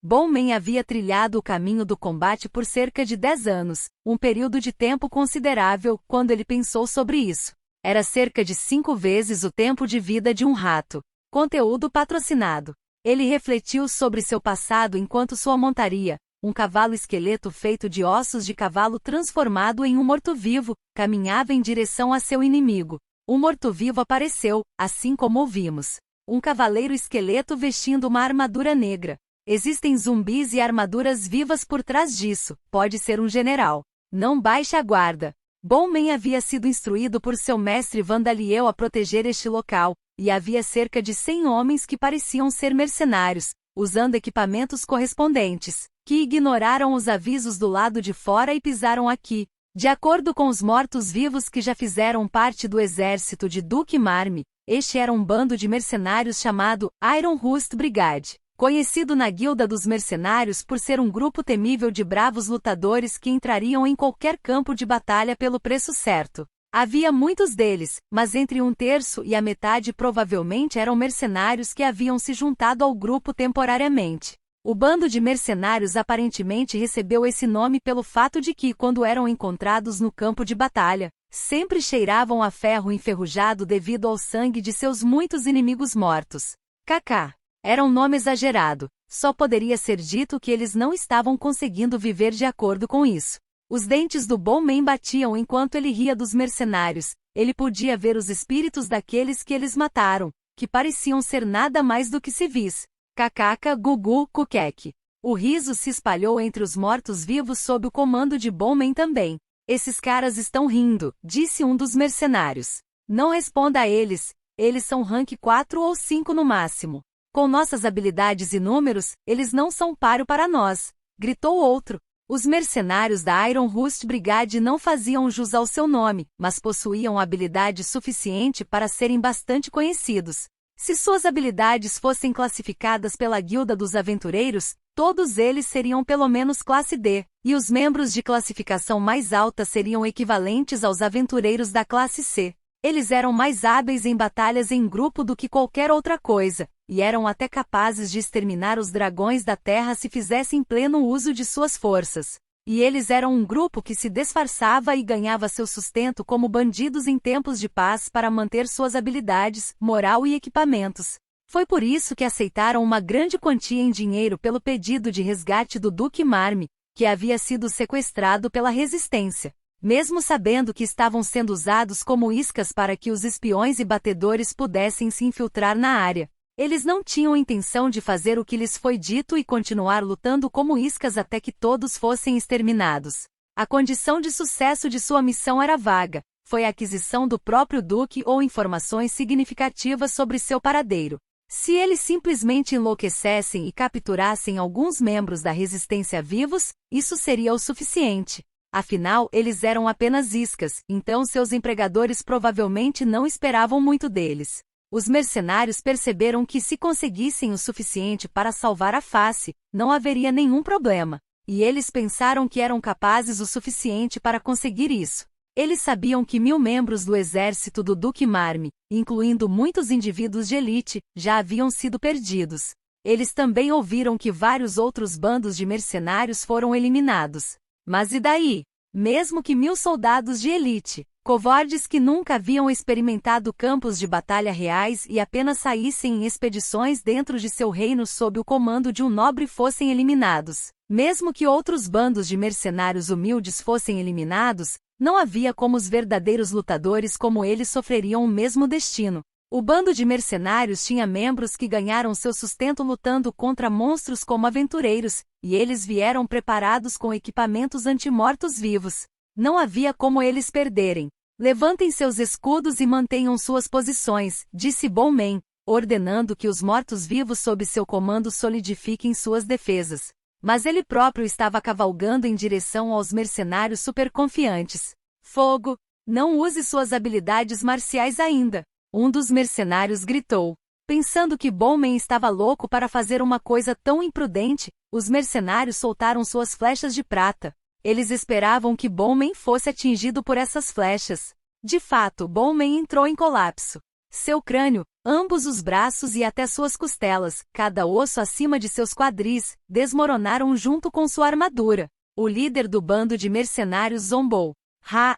Bowman havia trilhado o caminho do combate por cerca de 10 anos, um período de tempo considerável quando ele pensou sobre isso. Era cerca de 5 vezes o tempo de vida de um rato. Conteúdo patrocinado. Ele refletiu sobre seu passado enquanto sua montaria, um cavalo esqueleto feito de ossos de cavalo transformado em um morto-vivo, caminhava em direção a seu inimigo. O morto-vivo apareceu, assim como ouvimos. Um cavaleiro esqueleto vestindo uma armadura negra. Existem zumbis e armaduras vivas por trás disso, pode ser um general. Não baixe a guarda. Bowman havia sido instruído por seu mestre Vandaliel a proteger este local, e havia cerca de 100 homens que pareciam ser mercenários, usando equipamentos correspondentes, que ignoraram os avisos do lado de fora e pisaram aqui. De acordo com os mortos-vivos que já fizeram parte do exército de Duke Marmy, este era um bando de mercenários chamado Iron Rust Brigade, conhecido na Guilda dos Mercenários por ser um grupo temível de bravos lutadores que entrariam em qualquer campo de batalha pelo preço certo. Havia muitos deles, mas entre um terço e a metade provavelmente eram mercenários que haviam se juntado ao grupo temporariamente. O bando de mercenários aparentemente recebeu esse nome pelo fato de que, quando eram encontrados no campo de batalha, sempre cheiravam a ferro enferrujado devido ao sangue de seus muitos inimigos mortos. KK. Era um nome exagerado, só poderia ser dito que eles não estavam conseguindo viver de acordo com isso. Os dentes do Bowman batiam enquanto ele ria dos mercenários, ele podia ver os espíritos daqueles que eles mataram, que pareciam ser nada mais do que civis. Kkk Gugu Kukek. O riso se espalhou entre os mortos-vivos sob o comando de Bowman também. Esses caras estão rindo, disse um dos mercenários. Não responda a eles, eles são rank 4 ou 5 no máximo. Com nossas habilidades e números, eles não são páreo para nós, gritou outro. Os mercenários da Iron Rust Brigade não faziam jus ao seu nome, mas possuíam habilidade suficiente para serem bastante conhecidos. Se suas habilidades fossem classificadas pela Guilda dos Aventureiros, todos eles seriam pelo menos classe D, e os membros de classificação mais alta seriam equivalentes aos aventureiros da classe C. Eles eram mais hábeis em batalhas em grupo do que qualquer outra coisa, e eram até capazes de exterminar os dragões da Terra se fizessem pleno uso de suas forças. E eles eram um grupo que se disfarçava e ganhava seu sustento como bandidos em tempos de paz para manter suas habilidades, moral e equipamentos. Foi por isso que aceitaram uma grande quantia em dinheiro pelo pedido de resgate do Duke Marmy, que havia sido sequestrado pela Resistência. Mesmo sabendo que estavam sendo usados como iscas para que os espiões e batedores pudessem se infiltrar na área. Eles não tinham intenção de fazer o que lhes foi dito e continuar lutando como iscas até que todos fossem exterminados. A condição de sucesso de sua missão era vaga, foi a aquisição do próprio Duque ou informações significativas sobre seu paradeiro. Se eles simplesmente enlouquecessem e capturassem alguns membros da resistência vivos, isso seria o suficiente. Afinal, eles eram apenas iscas, então seus empregadores provavelmente não esperavam muito deles. Os mercenários perceberam que se conseguissem o suficiente para salvar a face, não haveria nenhum problema. E eles pensaram que eram capazes o suficiente para conseguir isso. Eles sabiam que 1000 membros do exército do Duke Marmy, incluindo muitos indivíduos de elite, já haviam sido perdidos. Eles também ouviram que vários outros bandos de mercenários foram eliminados. Mas e daí? Mesmo que 1000 soldados de elite, covardes que nunca haviam experimentado campos de batalha reais e apenas saíssem em expedições dentro de seu reino sob o comando de um nobre fossem eliminados. Mesmo que outros bandos de mercenários humildes fossem eliminados, não havia como os verdadeiros lutadores como eles sofreriam o mesmo destino. O bando de mercenários tinha membros que ganharam seu sustento lutando contra monstros como aventureiros, e eles vieram preparados com equipamentos antimortos-vivos. Não havia como eles perderem. Levantem seus escudos e mantenham suas posições, disse Bowman, ordenando que os mortos-vivos sob seu comando solidifiquem suas defesas. Mas ele próprio estava cavalgando em direção aos mercenários superconfiantes. Fogo! Não use suas habilidades marciais ainda! Um dos mercenários gritou. Pensando que Bowman estava louco para fazer uma coisa tão imprudente, os mercenários soltaram suas flechas de prata. Eles esperavam que Bowman fosse atingido por essas flechas. De fato, Bowman entrou em colapso. Seu crânio, Ambos os braços e até suas costelas, cada osso acima de seus quadris, desmoronaram junto com sua armadura. O líder do bando de mercenários zombou.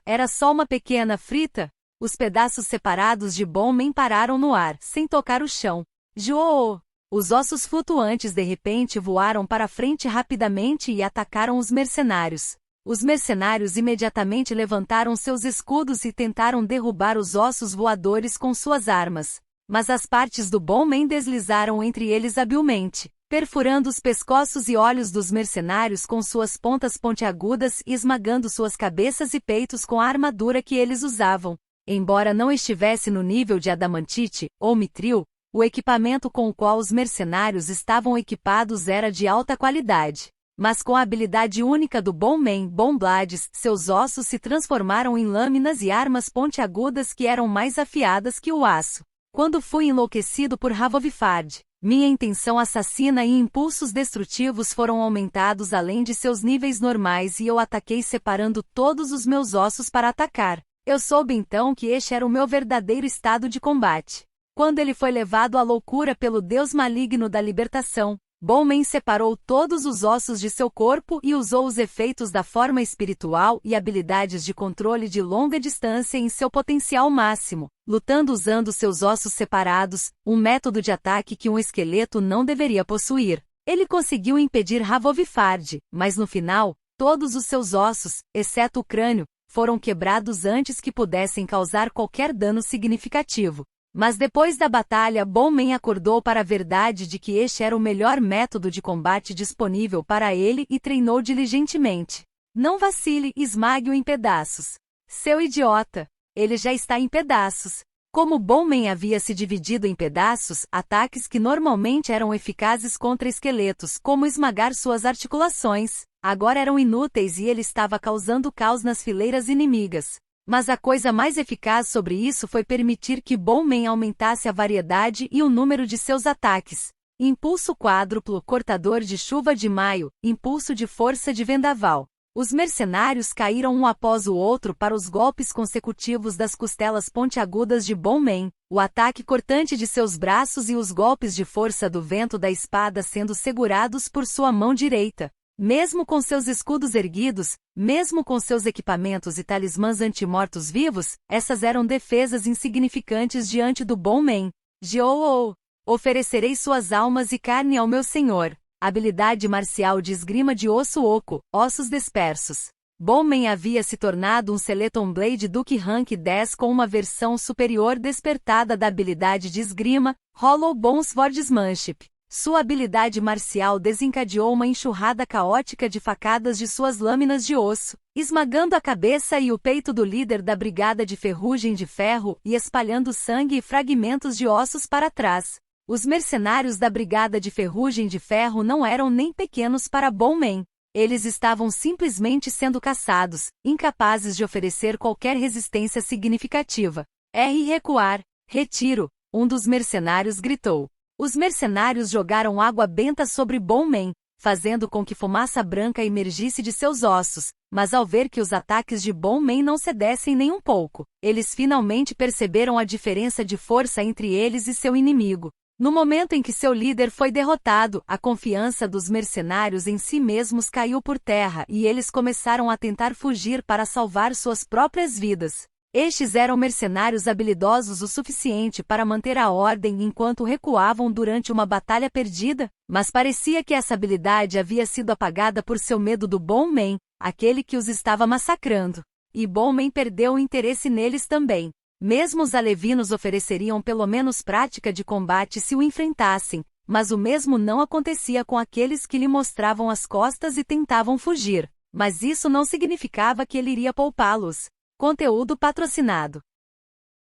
Era só uma pequena frita? Os pedaços separados de Bonman pararam no ar, sem tocar o chão. Joô! Os ossos flutuantes de repente voaram para frente rapidamente e atacaram os mercenários. Os mercenários imediatamente levantaram seus escudos e tentaram derrubar os ossos voadores com suas armas. Mas as partes do Bonman deslizaram entre eles habilmente, perfurando os pescoços e olhos dos mercenários com suas pontas pontiagudas e esmagando suas cabeças e peitos com a armadura que eles usavam. Embora não estivesse no nível de adamantite, ou mitril, o equipamento com o qual os mercenários estavam equipados era de alta qualidade. Mas com a habilidade única do Bonman Bonblades, seus ossos se transformaram em lâminas e armas pontiagudas que eram mais afiadas que o aço. Quando fui enlouquecido por Havovifard, minha intenção assassina e impulsos destrutivos foram aumentados além de seus níveis normais e eu ataquei separando todos os meus ossos para atacar. Eu soube então que este era o meu verdadeiro estado de combate. Quando ele foi levado à loucura pelo Deus maligno da libertação, Bonman separou todos os ossos de seu corpo e usou os efeitos da forma espiritual e habilidades de controle de longa distância em seu potencial máximo, lutando usando seus ossos separados, um método de ataque que um esqueleto não deveria possuir. Ele conseguiu impedir Havovifard, mas no final, todos os seus ossos, exceto o crânio, foram quebrados antes que pudessem causar qualquer dano significativo. Mas depois da batalha Bonman acordou para a verdade de que este era o melhor método de combate disponível para ele e treinou diligentemente. Não vacile e esmague-o em pedaços. Seu idiota! Ele já está em pedaços. Como Bonman havia se dividido em pedaços, ataques que normalmente eram eficazes contra esqueletos, como esmagar suas articulações, agora eram inúteis e ele estava causando caos nas fileiras inimigas. Mas a coisa mais eficaz sobre isso foi permitir que Bonman aumentasse a variedade e o número de seus ataques. Impulso quádruplo, cortador de chuva de maio, impulso de força de vendaval. Os mercenários caíram um após o outro para os golpes consecutivos das costelas pontiagudas de Bonman, o ataque cortante de seus braços e os golpes de força do vento da espada sendo segurados por sua mão direita. Mesmo com seus escudos erguidos, mesmo com seus equipamentos e talismãs anti-mortos-vivos, essas eram defesas insignificantes diante do Bonman. Oferecerei suas almas e carne ao meu senhor. Habilidade marcial de esgrima de osso oco, ossos dispersos. Bonman havia se tornado um Skeleton Blade Duke Rank 10 com uma versão superior despertada da habilidade de esgrima, Hollow Bone Swordsmanship. Sua habilidade marcial desencadeou uma enxurrada caótica de facadas de suas lâminas de osso, esmagando a cabeça e o peito do líder da Brigada de Ferrugem de Ferro e espalhando sangue e fragmentos de ossos para trás. Os mercenários da Brigada de Ferrugem de Ferro não eram nem pequenos para Bonman. Eles estavam simplesmente sendo caçados, incapazes de oferecer qualquer resistência significativa. Recuar. Retiro, um dos mercenários gritou. Os mercenários jogaram água benta sobre Bonman, fazendo com que fumaça branca emergisse de seus ossos, mas ao ver que os ataques de Bonman não cedessem nem um pouco, eles finalmente perceberam a diferença de força entre eles e seu inimigo. No momento em que seu líder foi derrotado, a confiança dos mercenários em si mesmos caiu por terra e eles começaram a tentar fugir para salvar suas próprias vidas. Estes eram mercenários habilidosos o suficiente para manter a ordem enquanto recuavam durante uma batalha perdida, mas parecia que essa habilidade havia sido apagada por seu medo do Bonman, aquele que os estava massacrando. E Bonman perdeu o interesse neles também. Mesmo os alevinos ofereceriam pelo menos prática de combate se o enfrentassem, mas o mesmo não acontecia com aqueles que lhe mostravam as costas e tentavam fugir. Mas isso não significava que ele iria poupá-los. Conteúdo patrocinado.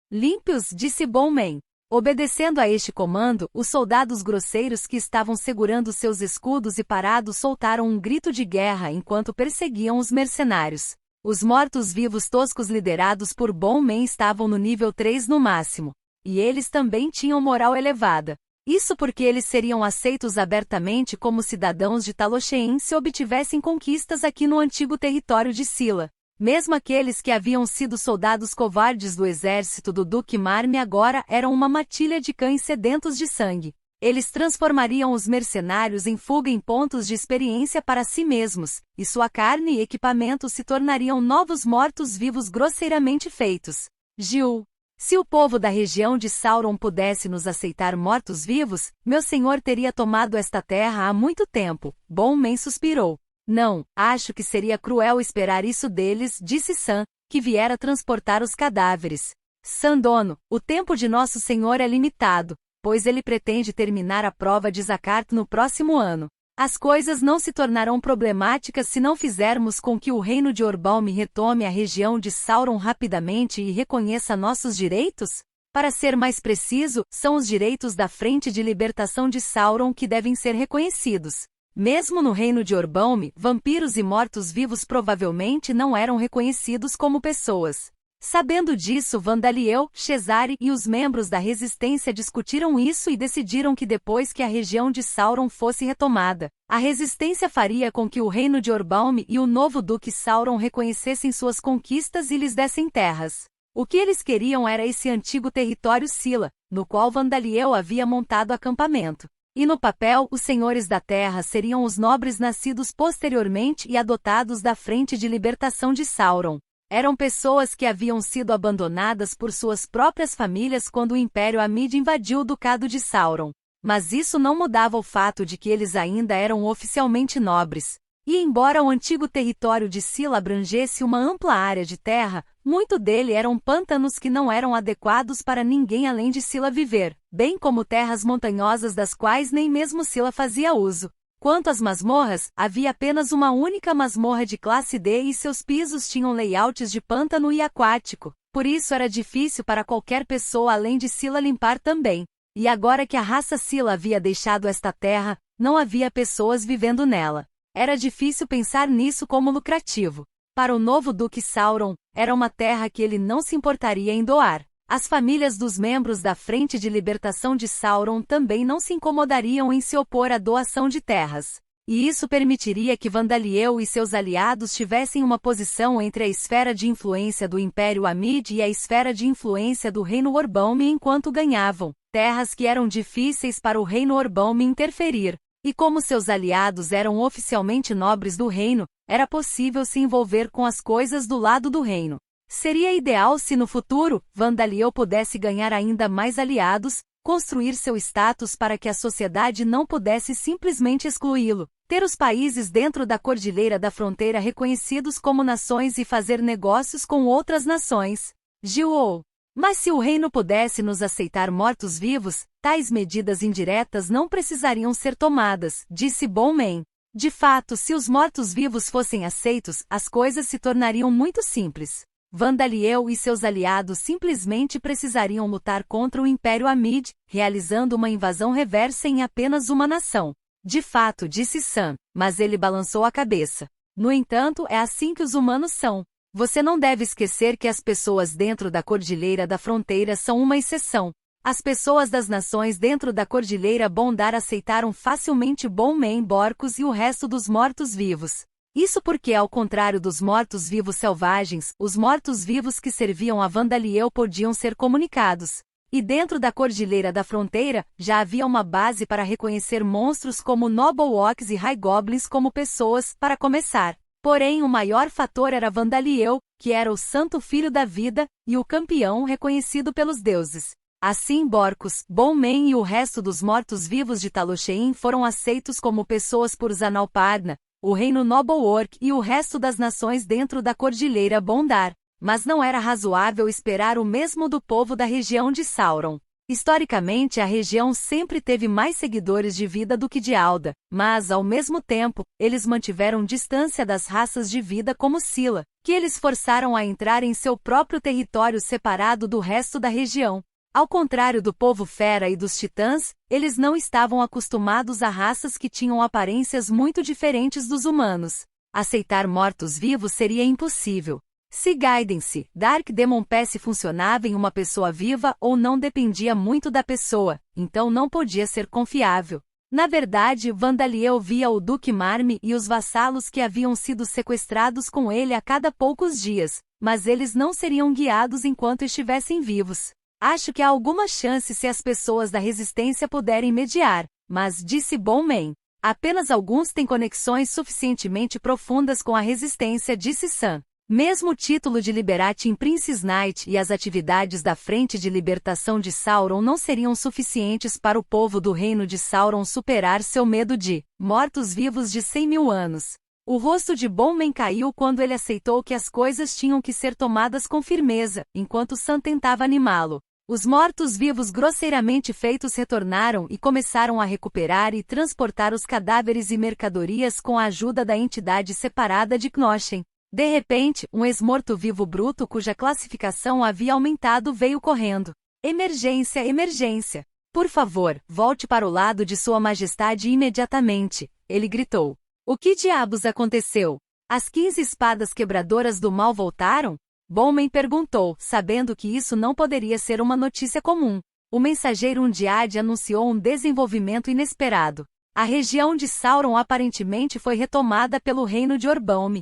Límpios, disse Bonman. Obedecendo a este comando, os soldados grosseiros que estavam segurando seus escudos e parados soltaram um grito de guerra enquanto perseguiam os mercenários. Os mortos-vivos toscos liderados por Bonman estavam no nível 3 no máximo. E eles também tinham moral elevada. Isso porque eles seriam aceitos abertamente como cidadãos de Talochein se obtivessem conquistas aqui no antigo território de Sila. Mesmo aqueles que haviam sido soldados covardes do exército do Duque Marme agora eram uma matilha de cães sedentos de sangue. Eles transformariam os mercenários em fuga em pontos de experiência para si mesmos, e sua carne e equipamento se tornariam novos mortos-vivos grosseiramente feitos. Gil. Se o povo da região de Sauron pudesse nos aceitar mortos-vivos, meu senhor teria tomado esta terra há muito tempo. Bonman suspirou. Não, acho que seria cruel esperar isso deles, disse Sam, que viera transportar os cadáveres. Sandono, o tempo de nosso senhor é limitado, pois ele pretende terminar a prova de Zakart no próximo ano. As coisas não se tornarão problemáticas se não fizermos com que o reino de Orbalme retome a região de Sauron rapidamente e reconheça nossos direitos? Para ser mais preciso, são os direitos da Frente de Libertação de Sauron que devem ser reconhecidos. Mesmo no reino de Orbalme, vampiros e mortos-vivos provavelmente não eram reconhecidos como pessoas. Sabendo disso, Vandaliel, Cesare e os membros da Resistência discutiram isso e decidiram que depois que a região de Sauron fosse retomada, a Resistência faria com que o reino de Orbalme e o novo Duque Sauron reconhecessem suas conquistas e lhes dessem terras. O que eles queriam era esse antigo território Sila, no qual Vandaliel havia montado acampamento. E no papel, os senhores da terra seriam os nobres nascidos posteriormente e adotados da Frente de Libertação de Sauron. Eram pessoas que haviam sido abandonadas por suas próprias famílias quando o Império Amid invadiu o Ducado de Sauron. Mas isso não mudava o fato de que eles ainda eram oficialmente nobres. E embora o antigo território de Sila abrangesse uma ampla área de terra, muito dele eram pântanos que não eram adequados para ninguém além de Sila viver, bem como terras montanhosas das quais nem mesmo Sila fazia uso. Quanto às masmorras, havia apenas uma única masmorra de classe D e seus pisos tinham layouts de pântano e aquático, por isso era difícil para qualquer pessoa além de Sila limpar também. E agora que a raça Sila havia deixado esta terra, não havia pessoas vivendo nela. Era difícil pensar nisso como lucrativo. Para o novo Duque Sauron, era uma terra que ele não se importaria em doar. As famílias dos membros da Frente de Libertação de Sauron também não se incomodariam em se opor à doação de terras. E isso permitiria que Vandaliel e seus aliados tivessem uma posição entre a esfera de influência do Império Amid e a esfera de influência do Reino Orbalme enquanto ganhavam terras que eram difíceis para o Reino Orbalme interferir. E como seus aliados eram oficialmente nobres do reino, era possível se envolver com as coisas do lado do reino. Seria ideal se no futuro, Vandaliel pudesse ganhar ainda mais aliados, construir seu status para que a sociedade não pudesse simplesmente excluí-lo, ter os países dentro da Cordilheira da Fronteira reconhecidos como nações e fazer negócios com outras nações. Gil. Mas se o reino pudesse nos aceitar mortos-vivos, tais medidas indiretas não precisariam ser tomadas, disse Bonman. De fato, se os mortos-vivos fossem aceitos, as coisas se tornariam muito simples. Vandaliel e seus aliados simplesmente precisariam lutar contra o Império Amid, realizando uma invasão reversa em apenas uma nação. De fato, disse Sam, mas ele balançou a cabeça. No entanto, é assim que os humanos são. Você não deve esquecer que as pessoas dentro da Cordilheira da Fronteira são uma exceção. As pessoas das nações dentro da Cordilheira Bondar aceitaram facilmente Bonman Borcos e o resto dos mortos-vivos. Isso porque, ao contrário dos mortos-vivos selvagens, os mortos-vivos que serviam a Vandaliel podiam ser comunicados. E dentro da Cordilheira da Fronteira, já havia uma base para reconhecer monstros como Noble-Orcs e High Goblins como pessoas, para começar. Porém, o maior fator era Vandaliel, que era o santo filho da vida, e o campeão reconhecido pelos deuses. Assim Borcos, Bonman e o resto dos mortos-vivos de Talosheim foram aceitos como pessoas por Zanalparna, o reino Noble-Orc e o resto das nações dentro da Cordilheira Bondar. Mas não era razoável esperar o mesmo do povo da região de Sauron. Historicamente, a região sempre teve mais seguidores de Vida do que de Alda, mas, ao mesmo tempo, eles mantiveram distância das raças de Vida como Sila, que eles forçaram a entrar em seu próprio território separado do resto da região. Ao contrário do povo Fera e dos Titãs, eles não estavam acostumados a raças que tinham aparências muito diferentes dos humanos. Aceitar mortos-vivos seria impossível. Se Guidance, Dark Demon Pass funcionava em uma pessoa viva ou não dependia muito da pessoa, então não podia ser confiável. Na verdade, Vandaliel via o Duque Marme e os vassalos que haviam sido sequestrados com ele a cada poucos dias, mas eles não seriam guiados enquanto estivessem vivos. Acho que há alguma chance se as pessoas da resistência puderem mediar, mas disse Bowman. Apenas alguns têm conexões suficientemente profundas com a resistência, disse Sam. Mesmo o título de Liberate in Prince's Knight e as atividades da Frente de Libertação de Sauron não seriam suficientes para o povo do Reino de Sauron superar seu medo de mortos-vivos de 100.000 anos. O rosto de Bowman caiu quando ele aceitou que as coisas tinham que ser tomadas com firmeza, enquanto Sam tentava animá-lo. Os mortos-vivos grosseiramente feitos retornaram e começaram a recuperar e transportar os cadáveres e mercadorias com a ajuda da entidade separada de Knochen. De repente, um ex-morto-vivo bruto cuja classificação havia aumentado veio correndo. Emergência, emergência! Por favor, volte para o lado de Sua Majestade imediatamente, ele gritou. O que diabos aconteceu? As 15 espadas quebradoras do mal voltaram? Bowman perguntou, sabendo que isso não poderia ser uma notícia comum. O mensageiro Undiad anunciou um desenvolvimento inesperado. A região de Sauron aparentemente foi retomada pelo reino de Orbaum.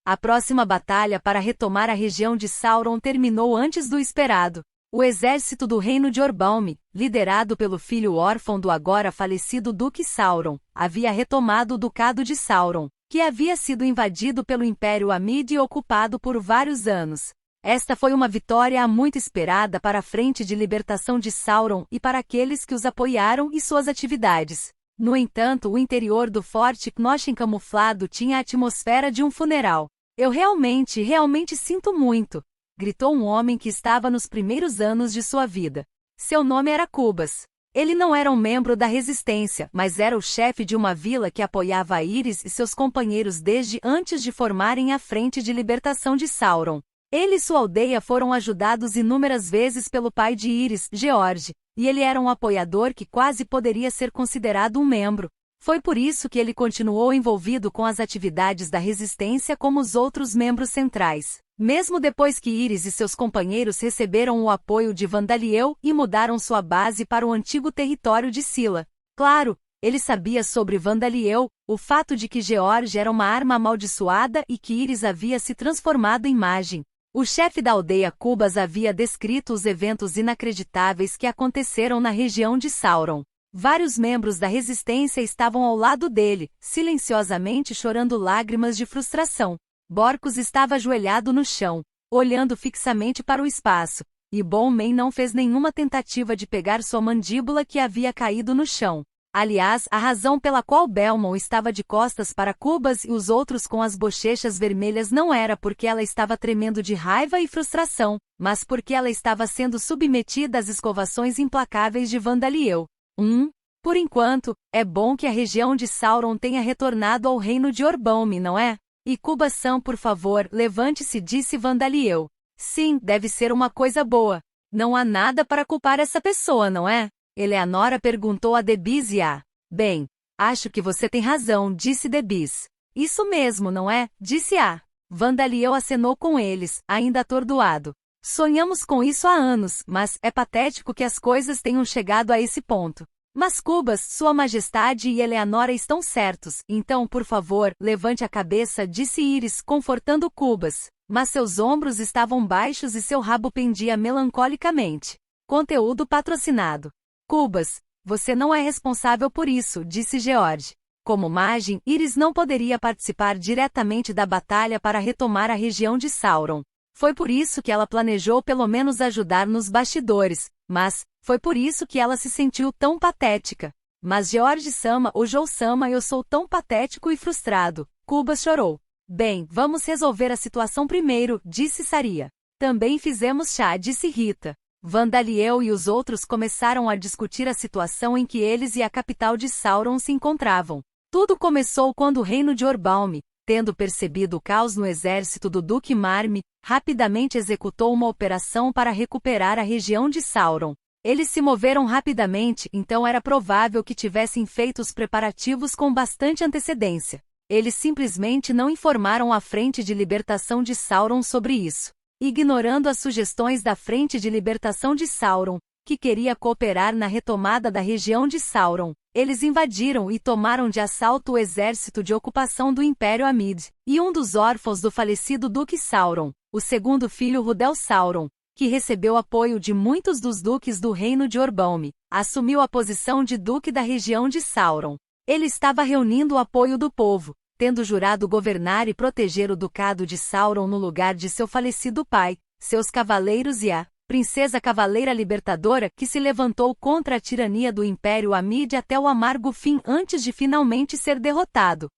A próxima batalha para retomar a região de Sauron terminou antes do esperado. O exército do reino de Orbaum, liderado pelo filho órfão do agora falecido Duque Sauron, havia retomado o Ducado de Sauron, que havia sido invadido pelo Império Amid e ocupado por vários anos. Esta foi uma vitória muito esperada para a Frente de Libertação de Sauron e para aqueles que os apoiaram e suas atividades. No entanto, o interior do Forte Knochen camuflado tinha a atmosfera de um funeral. Eu realmente sinto muito, gritou um homem que estava nos primeiros anos de sua vida. Seu nome era Cubas. Ele não era um membro da resistência, mas era o chefe de uma vila que apoiava Iris e seus companheiros desde antes de formarem a Frente de Libertação de Sauron. Ele e sua aldeia foram ajudados inúmeras vezes pelo pai de Iris, George, e ele era um apoiador que quase poderia ser considerado um membro. Foi por isso que ele continuou envolvido com as atividades da resistência como os outros membros centrais. Mesmo depois que Iris e seus companheiros receberam o apoio de Vandaliel e mudaram sua base para o antigo território de Sila. Claro, ele sabia sobre Vandaliel, o fato de que George era uma arma amaldiçoada e que Iris havia se transformado em Magin. O chefe da aldeia Cubas havia descrito os eventos inacreditáveis que aconteceram na região de Sauron. Vários membros da resistência estavam ao lado dele, silenciosamente chorando lágrimas de frustração. Borcos estava ajoelhado no chão, olhando fixamente para o espaço, e Bowman não fez nenhuma tentativa de pegar sua mandíbula que havia caído no chão. Aliás, a razão pela qual Belmont estava de costas para Cubas e os outros com as bochechas vermelhas não era porque ela estava tremendo de raiva e frustração, mas porque ela estava sendo submetida às escovações implacáveis de Vandaliel. Por enquanto, é bom que a região de Sauron tenha retornado ao reino de Orbaum, não é? E Cubas-san, por favor, levante-se, disse Vandaliel. Sim, deve ser uma coisa boa. Não há nada para culpar essa pessoa, não é? Eleanora perguntou a Debis e a... Bem, acho que você tem razão, disse Debis. Isso mesmo, não é? Disse a... Vandaliel acenou com eles, ainda atordoado. Sonhamos com isso há anos, mas é patético que as coisas tenham chegado a esse ponto. Mas Cubas, Sua Majestade e Eleanora estão certos, então, por favor, levante a cabeça, disse Iris, confortando Cubas. Mas seus ombros estavam baixos e seu rabo pendia melancolicamente. Conteúdo patrocinado. Cubas, você não é responsável por isso, disse George. Como Magin, Iris não poderia participar diretamente da batalha para retomar a região de Sauron. Foi por isso que ela planejou pelo menos ajudar nos bastidores, mas foi por isso que ela se sentiu tão patética. Mas George-sama ou Joe-sama, eu sou tão patético e frustrado. Cubas chorou. Bem, vamos resolver a situação primeiro, disse Saria. Também fizemos chá, disse Rita. Vandaliel e os outros começaram a discutir a situação em que eles e a capital de Sauron se encontravam. Tudo começou quando o reino de Orbaum, tendo percebido o caos no exército do Duque Marme, rapidamente executou uma operação para recuperar a região de Sauron. Eles se moveram rapidamente, então era provável que tivessem feito os preparativos com bastante antecedência. Eles simplesmente não informaram a Frente de Libertação de Sauron sobre isso. Ignorando as sugestões da Frente de Libertação de Sauron, que queria cooperar na retomada da região de Sauron, Eles invadiram e tomaram de assalto o exército de ocupação do Império Amid, e um dos órfãos do falecido Duque Sauron, o segundo filho Rudel Sauron, que recebeu apoio de muitos dos duques do reino de Orbomi, assumiu a posição de duque da região de Sauron. Ele estava reunindo o apoio do povo, tendo jurado governar e proteger o ducado de Sauron no lugar de seu falecido pai, seus cavaleiros e a princesa cavaleira libertadora que se levantou contra a tirania do Império Amid até o amargo fim antes de finalmente ser derrotado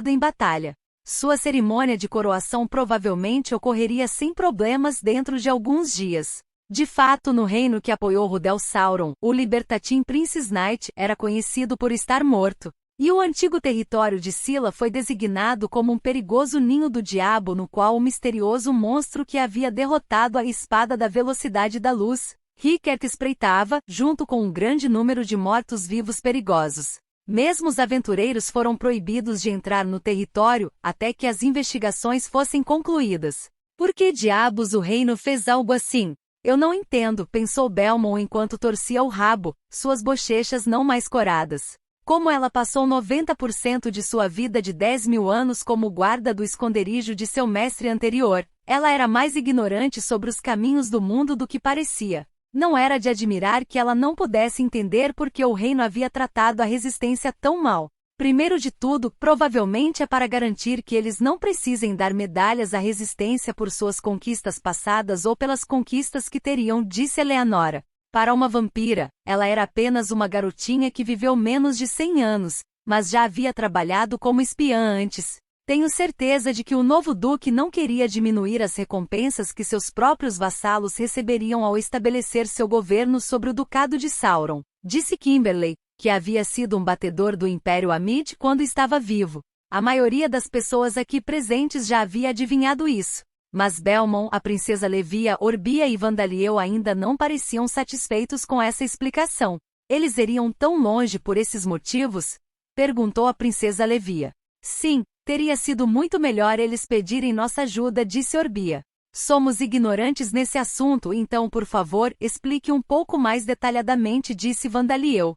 em batalha. Sua cerimônia de coroação provavelmente ocorreria sem problemas dentro de alguns dias. De fato, no reino que apoiou Rudel Sauron, o Libertatim Prince's Knight era conhecido por estar morto, e o antigo território de Sila foi designado como um perigoso ninho do diabo no qual o misterioso monstro que havia derrotado a Espada da Velocidade da Luz, Rickert, espreitava, junto com um grande número de mortos-vivos perigosos. Mesmo os aventureiros foram proibidos de entrar no território até que as investigações fossem concluídas. Por que diabos o reino fez algo assim? Eu não entendo, pensou Belmont enquanto torcia o rabo, suas bochechas não mais coradas. Como ela passou 90% de sua vida de 10.000 anos como guarda do esconderijo de seu mestre anterior, ela era mais ignorante sobre os caminhos do mundo do que parecia. Não era de admirar que ela não pudesse entender por que o reino havia tratado a resistência tão mal. Primeiro de tudo, provavelmente é para garantir que eles não precisem dar medalhas à resistência por suas conquistas passadas ou pelas conquistas que teriam, disse Eleanora. Para uma vampira, ela era apenas uma garotinha que viveu menos de 100 anos, mas já havia trabalhado como espiã antes. Tenho certeza de que o novo duque não queria diminuir as recompensas que seus próprios vassalos receberiam ao estabelecer seu governo sobre o ducado de Sauron, disse Kimberley, que havia sido um batedor do Império Amid quando estava vivo. A maioria das pessoas aqui presentes já havia adivinhado isso. Mas Belmont, a princesa Levia, Orbia e Vandaliel ainda não pareciam satisfeitos com essa explicação. Eles iriam tão longe por esses motivos? Perguntou a princesa Levia. Sim. Teria sido muito melhor eles pedirem nossa ajuda, disse Orbia. Somos ignorantes nesse assunto, então por favor, explique um pouco mais detalhadamente, disse Vandaliel.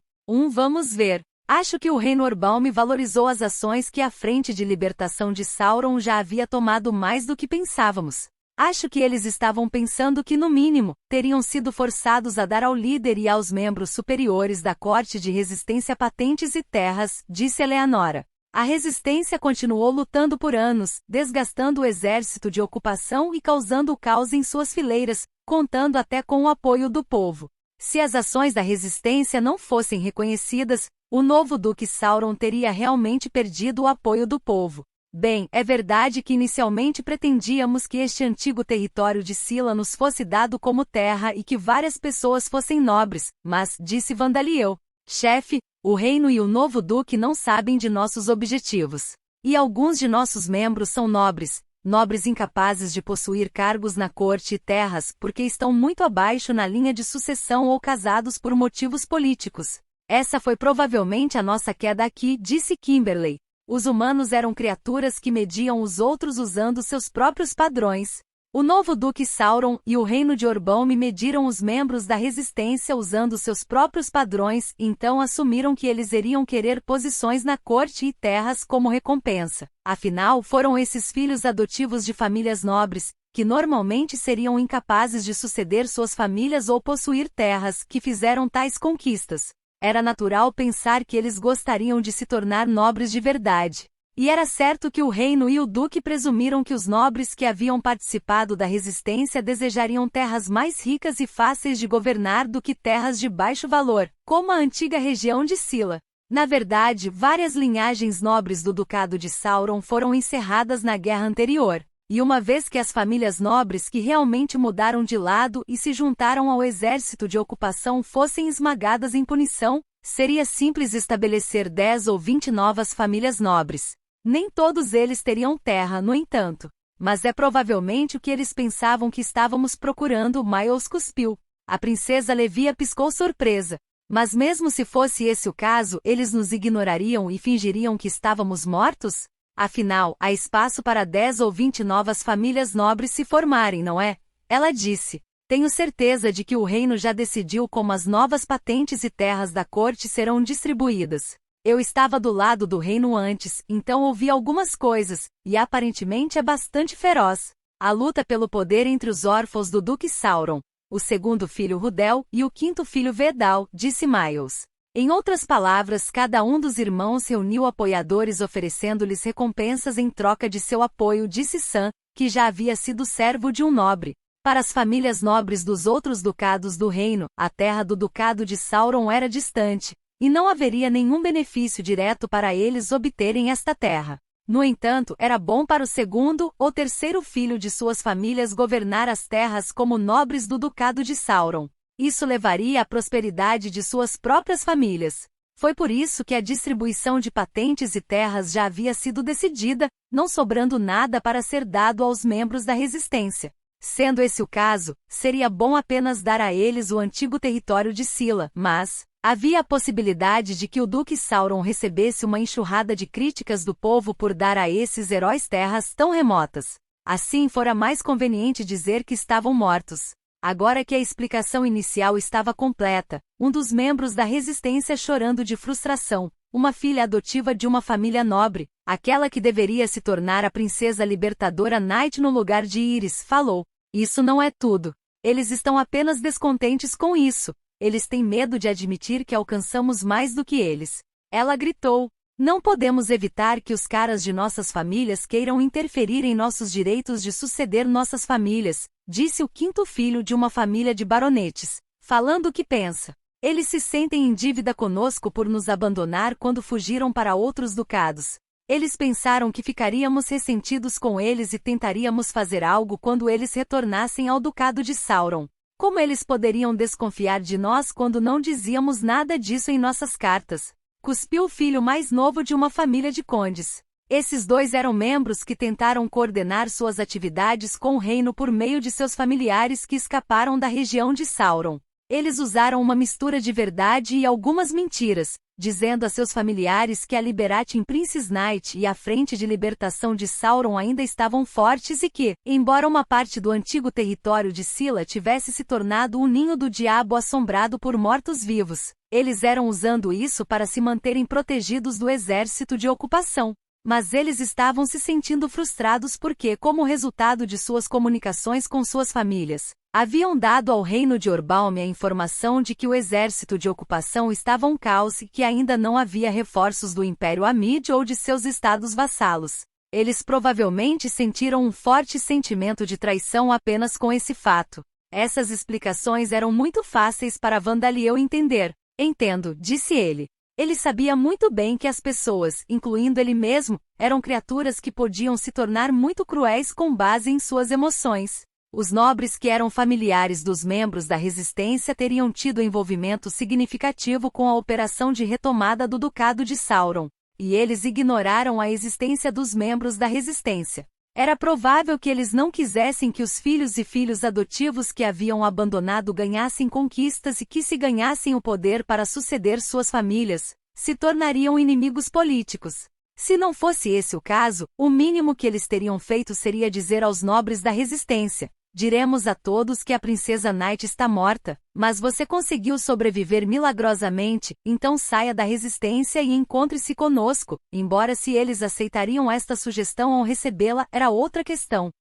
Vamos ver. Acho que o reino Orbomi valorizou as ações que a Frente de Libertação de Sauron já havia tomado mais do que pensávamos. Acho que eles estavam pensando que, no mínimo, teriam sido forçados a dar ao líder e aos membros superiores da Corte de Resistência patentes e terras, disse Eleanora. A resistência continuou lutando por anos, desgastando o exército de ocupação e causando caos em suas fileiras, contando até com o apoio do povo. Se as ações da resistência não fossem reconhecidas, o novo Duque Sauron teria realmente perdido o apoio do povo. Bem, é verdade que inicialmente pretendíamos que este antigo território de Sila nos fosse dado como terra e que várias pessoas fossem nobres, mas, disse Vandaliel, chefe, o reino e o novo duque não sabem de nossos objetivos. E alguns de nossos membros são nobres incapazes de possuir cargos na corte e terras porque estão muito abaixo na linha de sucessão ou casados por motivos políticos. Essa foi provavelmente a nossa queda aqui, disse Kimberley. Os humanos eram criaturas que mediam os outros usando seus próprios padrões. O novo Duque Sauron e o reino de Orbomi mediram os membros da resistência usando seus próprios padrões, então assumiram que eles iriam querer posições na corte e terras como recompensa. Afinal, foram esses filhos adotivos de famílias nobres, que normalmente seriam incapazes de suceder suas famílias ou possuir terras, que fizeram tais conquistas. Era natural pensar que eles gostariam de se tornar nobres de verdade. E era certo que o reino e o duque presumiram que os nobres que haviam participado da resistência desejariam terras mais ricas e fáceis de governar do que terras de baixo valor, como a antiga região de Sila. Na verdade, várias linhagens nobres do ducado de Sauron foram encerradas na guerra anterior, e uma vez que as famílias nobres que realmente mudaram de lado e se juntaram ao exército de ocupação fossem esmagadas em punição, seria simples estabelecer 10 ou 20 novas famílias nobres. Nem todos eles teriam terra, no entanto. Mas é provavelmente o que eles pensavam que estávamos procurando, Miles cuspiu. A princesa Levia piscou surpresa. Mas mesmo se fosse esse o caso, eles nos ignorariam e fingiriam que estávamos mortos? Afinal, há espaço para 10 ou 20 novas famílias nobres se formarem, não é? Ela disse. Tenho certeza de que o reino já decidiu como as novas patentes e terras da corte serão distribuídas. Eu estava do lado do reino antes, então ouvi algumas coisas, e aparentemente é bastante feroz. A luta pelo poder entre os órfãos do Duque Sauron, o segundo filho Rudel e o quinto filho Vedal, disse Miles. Em outras palavras, cada um dos irmãos reuniu apoiadores oferecendo-lhes recompensas em troca de seu apoio, disse Sam, que já havia sido servo de um nobre. Para as famílias nobres dos outros ducados do reino, a terra do ducado de Sauron era distante, e não haveria nenhum benefício direto para eles obterem esta terra. No entanto, era bom para o segundo ou terceiro filho de suas famílias governar as terras como nobres do ducado de Sauron. Isso levaria à prosperidade de suas próprias famílias. Foi por isso que a distribuição de patentes e terras já havia sido decidida, não sobrando nada para ser dado aos membros da Resistência. Sendo esse o caso, seria bom apenas dar a eles o antigo território de Sila, mas havia a possibilidade de que o Duque Sauron recebesse uma enxurrada de críticas do povo por dar a esses heróis terras tão remotas. Assim fora mais conveniente dizer que estavam mortos. Agora que a explicação inicial estava completa, um dos membros da Resistência chorando de frustração, uma filha adotiva de uma família nobre, aquela que deveria se tornar a princesa libertadora Night no lugar de Iris, falou. Isso não é tudo. Eles estão apenas descontentes com isso. Eles têm medo de admitir que alcançamos mais do que eles. Ela gritou. Não podemos evitar que os caras de nossas famílias queiram interferir em nossos direitos de suceder nossas famílias, disse o quinto filho de uma família de baronetes, falando o que pensa. Eles se sentem em dívida conosco por nos abandonar quando fugiram para outros ducados. Eles pensaram que ficaríamos ressentidos com eles e tentaríamos fazer algo quando eles retornassem ao ducado de Sauron. Como eles poderiam desconfiar de nós quando não dizíamos nada disso em nossas cartas? Cuspiu o filho mais novo de uma família de condes. Esses dois eram membros que tentaram coordenar suas atividades com o reino por meio de seus familiares que escaparam da região de Sauron. Eles usaram uma mistura de verdade e algumas mentiras, dizendo a seus familiares que a Liberating Princess Night e a Frente de Libertação de Sauron ainda estavam fortes e que, embora uma parte do antigo território de Sila tivesse se tornado um ninho do diabo assombrado por mortos-vivos, eles eram usando isso para se manterem protegidos do exército de ocupação. Mas eles estavam se sentindo frustrados porque, como resultado de suas comunicações com suas famílias, haviam dado ao reino de Orbalme a informação de que o exército de ocupação estava um caos e que ainda não havia reforços do Império Amid ou de seus estados vassalos. Eles provavelmente sentiram um forte sentimento de traição apenas com esse fato. Essas explicações eram muito fáceis para Vandaliel entender. Entendo, disse ele. Ele sabia muito bem que as pessoas, incluindo ele mesmo, eram criaturas que podiam se tornar muito cruéis com base em suas emoções. Os nobres que eram familiares dos membros da Resistência teriam tido envolvimento significativo com a operação de retomada do Ducado de Sauron, e eles ignoraram a existência dos membros da Resistência. Era provável que eles não quisessem que os filhos e filhos adotivos que haviam abandonado ganhassem conquistas e que, se ganhassem o poder para suceder suas famílias, se tornariam inimigos políticos. Se não fosse esse o caso, o mínimo que eles teriam feito seria dizer aos nobres da Resistência: diremos a todos que a princesa Night está morta, mas você conseguiu sobreviver milagrosamente, então saia da Resistência e encontre-se conosco, embora se eles aceitariam esta sugestão ao recebê-la era outra questão.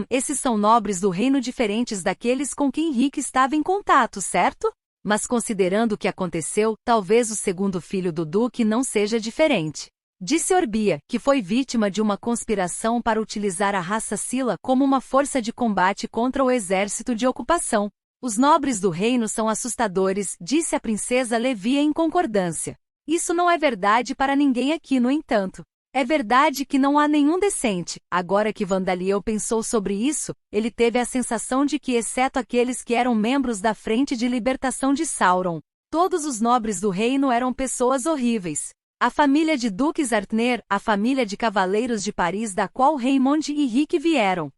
Esses são nobres do reino diferentes daqueles com quem Rick estava em contato, certo? Mas considerando o que aconteceu, talvez o segundo filho do Duque não seja diferente. Disse Orbia, que foi vítima de uma conspiração para utilizar a raça Sila como uma força de combate contra o exército de ocupação. Os nobres do reino são assustadores, disse a princesa Levia em concordância. Isso não é verdade para ninguém aqui, no entanto. É verdade que não há nenhum decente. Agora que Vandaliel pensou sobre isso, ele teve a sensação de que, exceto aqueles que eram membros da Frente de Libertação de Sauron, todos os nobres do reino eram pessoas horríveis. A família de Duques Artner, a família de cavaleiros de Paris da qual Raymond e Rick vieram.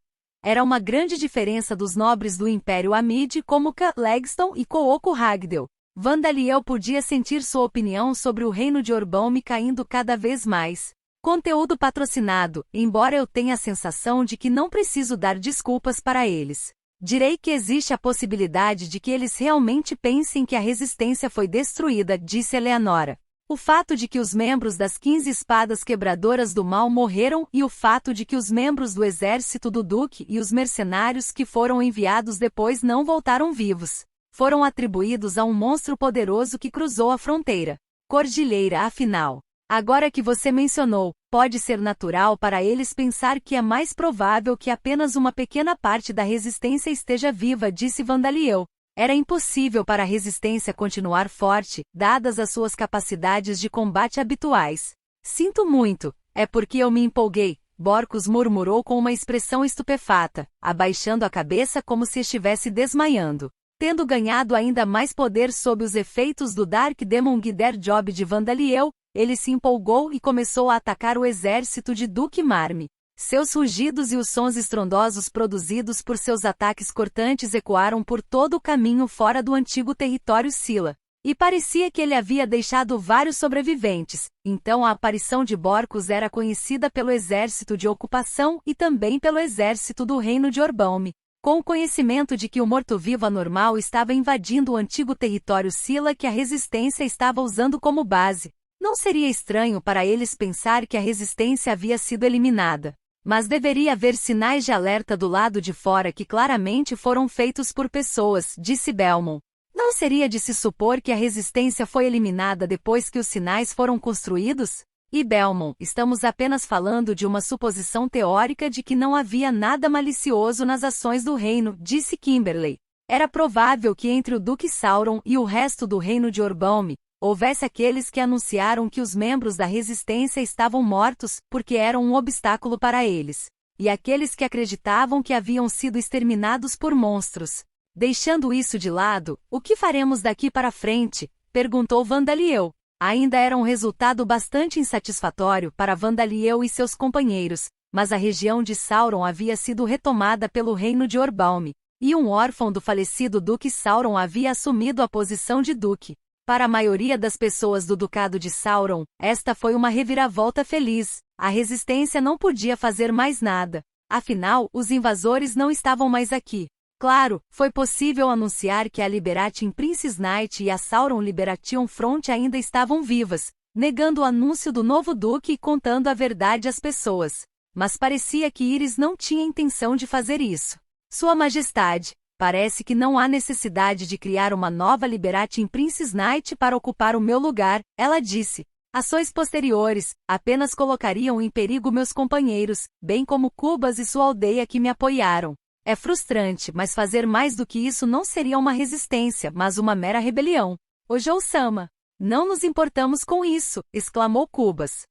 Era uma grande diferença dos nobres do Império Amid como Ca Legston e Cooco Ragdell. Vandaliel podia sentir sua opinião sobre o reino de Orbalme caindo cada vez mais. Conteúdo patrocinado, embora eu tenha a sensação de que não preciso dar desculpas para eles. Direi que existe a possibilidade de que eles realmente pensem que a resistência foi destruída, disse Eleanora. O fato de que os membros das 15 espadas quebradoras do mal morreram e o fato de que os membros do exército do Duque e os mercenários que foram enviados depois não voltaram vivos, foram atribuídos a um monstro poderoso que cruzou a fronteira. Cordilheira, afinal. Agora que você mencionou, pode ser natural para eles pensar que é mais provável que apenas uma pequena parte da resistência esteja viva, disse Vandaliel. Era impossível para a resistência continuar forte, dadas as suas capacidades de combate habituais. Sinto muito, é porque eu me empolguei, Borcus murmurou com uma expressão estupefata, abaixando a cabeça como se estivesse desmaiando. Tendo ganhado ainda mais poder sob os efeitos do Dark Demon Guider Job de Vandaliel, ele se empolgou e começou a atacar o exército de Duque Marme. Seus rugidos e os sons estrondosos produzidos por seus ataques cortantes ecoaram por todo o caminho fora do antigo território Scylla. E parecia que ele havia deixado vários sobreviventes, então a aparição de Borcus era conhecida pelo exército de ocupação e também pelo exército do reino de Orbalme. Com o conhecimento de que o morto-vivo anormal estava invadindo o antigo território Scylla que a resistência estava usando como base, não seria estranho para eles pensar que a resistência havia sido eliminada. Mas deveria haver sinais de alerta do lado de fora que claramente foram feitos por pessoas, disse Belmont. Não seria de se supor que a resistência foi eliminada depois que os sinais foram construídos? E Belmont, estamos apenas falando de uma suposição teórica de que não havia nada malicioso nas ações do reino, disse Kimberley. Era provável que entre o Duque Sauron e o resto do reino de Orbalme, houvesse aqueles que anunciaram que os membros da resistência estavam mortos, porque eram um obstáculo para eles, e aqueles que acreditavam que haviam sido exterminados por monstros. Deixando isso de lado, o que faremos daqui para frente? Perguntou Vandaliel. Ainda era um resultado bastante insatisfatório para Vandaliel e seus companheiros, mas a região de Sauron havia sido retomada pelo reino de Orbalme, e um órfão do falecido Duque Sauron havia assumido a posição de Duque. Para a maioria das pessoas do Ducado de Sauron, esta foi uma reviravolta feliz. A resistência não podia fazer mais nada. Afinal, os invasores não estavam mais aqui. Claro, foi possível anunciar que a Liberating Princess Knight e a Sauron Liberation Front ainda estavam vivas, negando o anúncio do novo Duque e contando a verdade às pessoas. Mas parecia que Iris não tinha intenção de fazer isso. Sua Majestade, parece que não há necessidade de criar uma nova Liberating Princess Knight para ocupar o meu lugar, ela disse. Ações posteriores apenas colocariam em perigo meus companheiros, bem como Cubas e sua aldeia que me apoiaram. É frustrante, mas fazer mais do que isso não seria uma resistência, mas uma mera rebelião. Ojou-sama. Não nos importamos com isso, exclamou Cubas.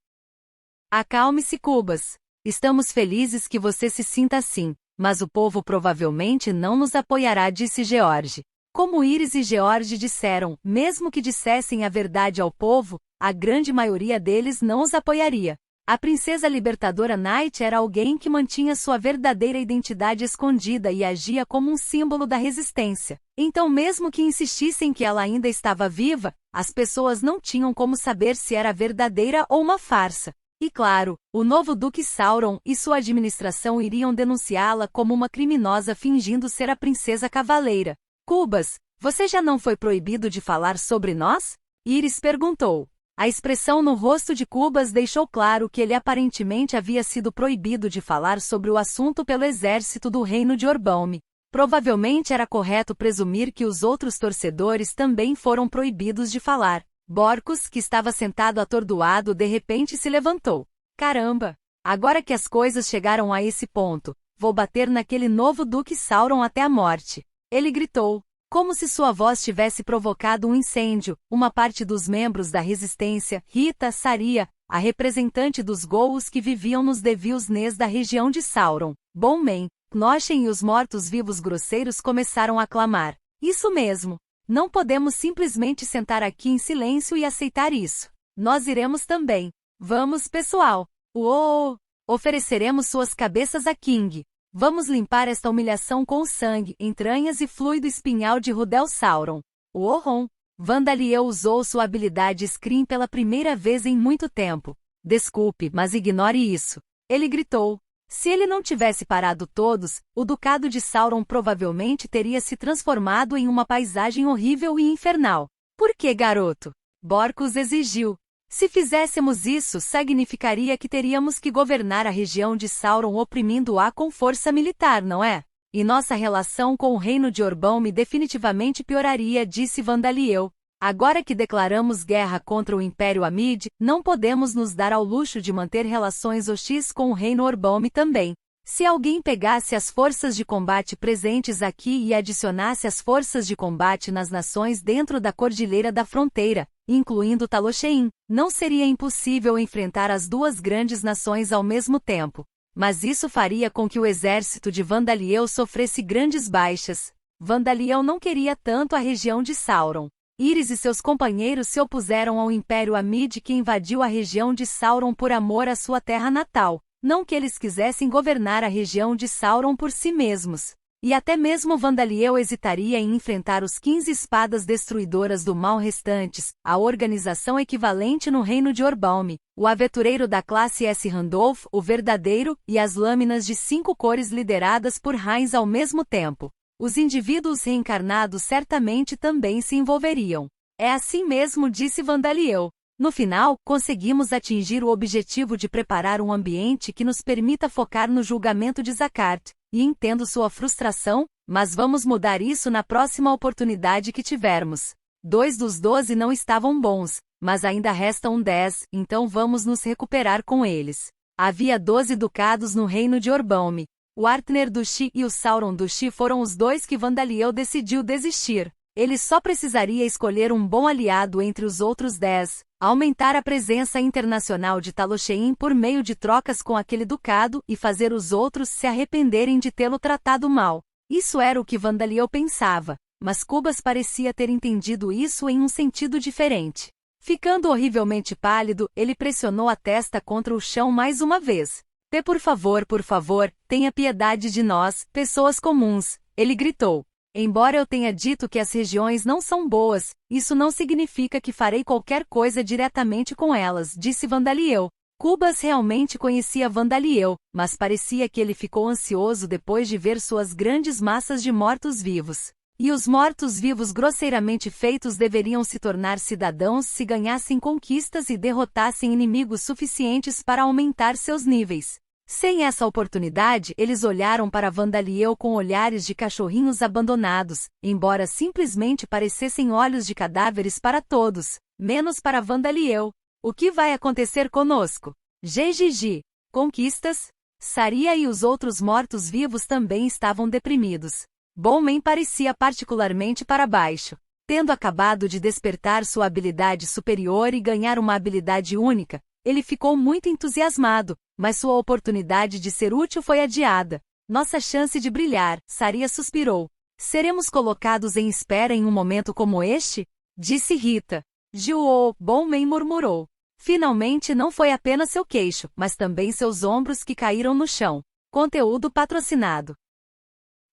Acalme-se, Cubas. Estamos felizes que você se sinta assim. Mas o povo provavelmente não nos apoiará, disse George. Como Iris e George disseram, mesmo que dissessem a verdade ao povo, a grande maioria deles não os apoiaria. A princesa libertadora Knight era alguém que mantinha sua verdadeira identidade escondida e agia como um símbolo da resistência. Então, mesmo que insistissem que ela ainda estava viva, as pessoas não tinham como saber se era verdadeira ou uma farsa. E claro, o novo Duque Sauron e sua administração iriam denunciá-la como uma criminosa fingindo ser a princesa cavaleira. Cubas, você já não foi proibido de falar sobre nós? Iris perguntou. A expressão no rosto de Cubas deixou claro que ele aparentemente havia sido proibido de falar sobre o assunto pelo exército do reino de Orbalme. Provavelmente era correto presumir que os outros torcedores também foram proibidos de falar. Borcus, que estava sentado atordoado, de repente se levantou. Caramba! Agora que as coisas chegaram a esse ponto, vou bater naquele novo Duque Sauron até a morte. Ele gritou. Como se sua voz tivesse provocado um incêndio, uma parte dos membros da resistência, Rita Saria, a representante dos Goa'uld que viviam nos Devil's Nest da região de Sauron, Bonman, Noshen e os mortos-vivos grosseiros começaram a clamar. Isso mesmo! Não podemos simplesmente sentar aqui em silêncio e aceitar isso. Nós iremos também. Vamos, pessoal! Uou! Ofereceremos suas cabeças a King. Vamos limpar esta humilhação com o sangue, entranhas e fluido espinhal de Rudel Sauron. Uohon! Vandaliel usou sua habilidade Scream pela primeira vez em muito tempo. Desculpe, mas ignore isso. Ele gritou. Se ele não tivesse parado todos, o ducado de Sauron provavelmente teria se transformado em uma paisagem horrível e infernal. Por que, garoto? Borcus exigiu. Se fizéssemos isso, significaria que teríamos que governar a região de Sauron oprimindo-a com força militar, não é? E nossa relação com o reino de Orbomi definitivamente pioraria, disse Vandaliel. Agora que declaramos guerra contra o Império Amid, não podemos nos dar ao luxo de manter relações hostis com o reino Orbomi também. Se alguém pegasse as forças de combate presentes aqui e adicionasse as forças de combate nas nações dentro da Cordilheira da Fronteira, incluindo Talosheim, não seria impossível enfrentar as duas grandes nações ao mesmo tempo. Mas isso faria com que o exército de Vandaliel sofresse grandes baixas. Vandaliel não queria tanto a região de Sauron. Íris e seus companheiros se opuseram ao Império Amid que invadiu a região de Sauron por amor à sua terra natal, não que eles quisessem governar a região de Sauron por si mesmos. E até mesmo Vandaliel hesitaria em enfrentar os 15 espadas destruidoras do mal restantes, a organização equivalente no reino de Orbomi, o aventureiro da classe S. Randolph, o verdadeiro, e as lâminas de 5 cores lideradas por Heinz ao mesmo tempo. Os indivíduos reencarnados certamente também se envolveriam. É assim mesmo, disse Vandaliel. No final, conseguimos atingir o objetivo de preparar um ambiente que nos permita focar no julgamento de Zakart, e entendo sua frustração, mas vamos mudar isso na próxima oportunidade que tivermos. 2 dos 12 não estavam bons, mas ainda restam 10, então vamos nos recuperar com eles. Havia 12 ducados no reino de Orbomi. O Artner Duchy e o Sauron Duchy foram os 2 que Vandaliel decidiu desistir. Ele só precisaria escolher um bom aliado entre os outros 10, aumentar a presença internacional de Talosheim por meio de trocas com aquele ducado e fazer os outros se arrependerem de tê-lo tratado mal. Isso era o que Vandaliel pensava, mas Cubas parecia ter entendido isso em um sentido diferente. Ficando horrivelmente pálido, ele pressionou a testa contra o chão mais uma vez. Por favor, tenha piedade de nós, pessoas comuns, ele gritou. Embora eu tenha dito que as regiões não são boas, isso não significa que farei qualquer coisa diretamente com elas, disse Vandaliel. Cubas realmente conhecia Vandaliel, mas parecia que ele ficou ansioso depois de ver suas grandes massas de mortos-vivos. E os mortos-vivos grosseiramente feitos deveriam se tornar cidadãos se ganhassem conquistas e derrotassem inimigos suficientes para aumentar seus níveis. Sem essa oportunidade, eles olharam para Vandaliel com olhares de cachorrinhos abandonados, embora simplesmente parecessem olhos de cadáveres para todos, menos para Vandaliel. O que vai acontecer conosco? GGG. Conquistas? Saria e os outros mortos-vivos também estavam deprimidos. Bowman parecia particularmente para baixo. Tendo acabado de despertar sua habilidade superior e ganhar uma habilidade única, ele ficou muito entusiasmado, mas sua oportunidade de ser útil foi adiada. Nossa chance de brilhar, Saria suspirou. Seremos colocados em espera em um momento como este? Disse Rita. Bowman murmurou. Finalmente não foi apenas seu queixo, mas também seus ombros que caíram no chão. Conteúdo patrocinado.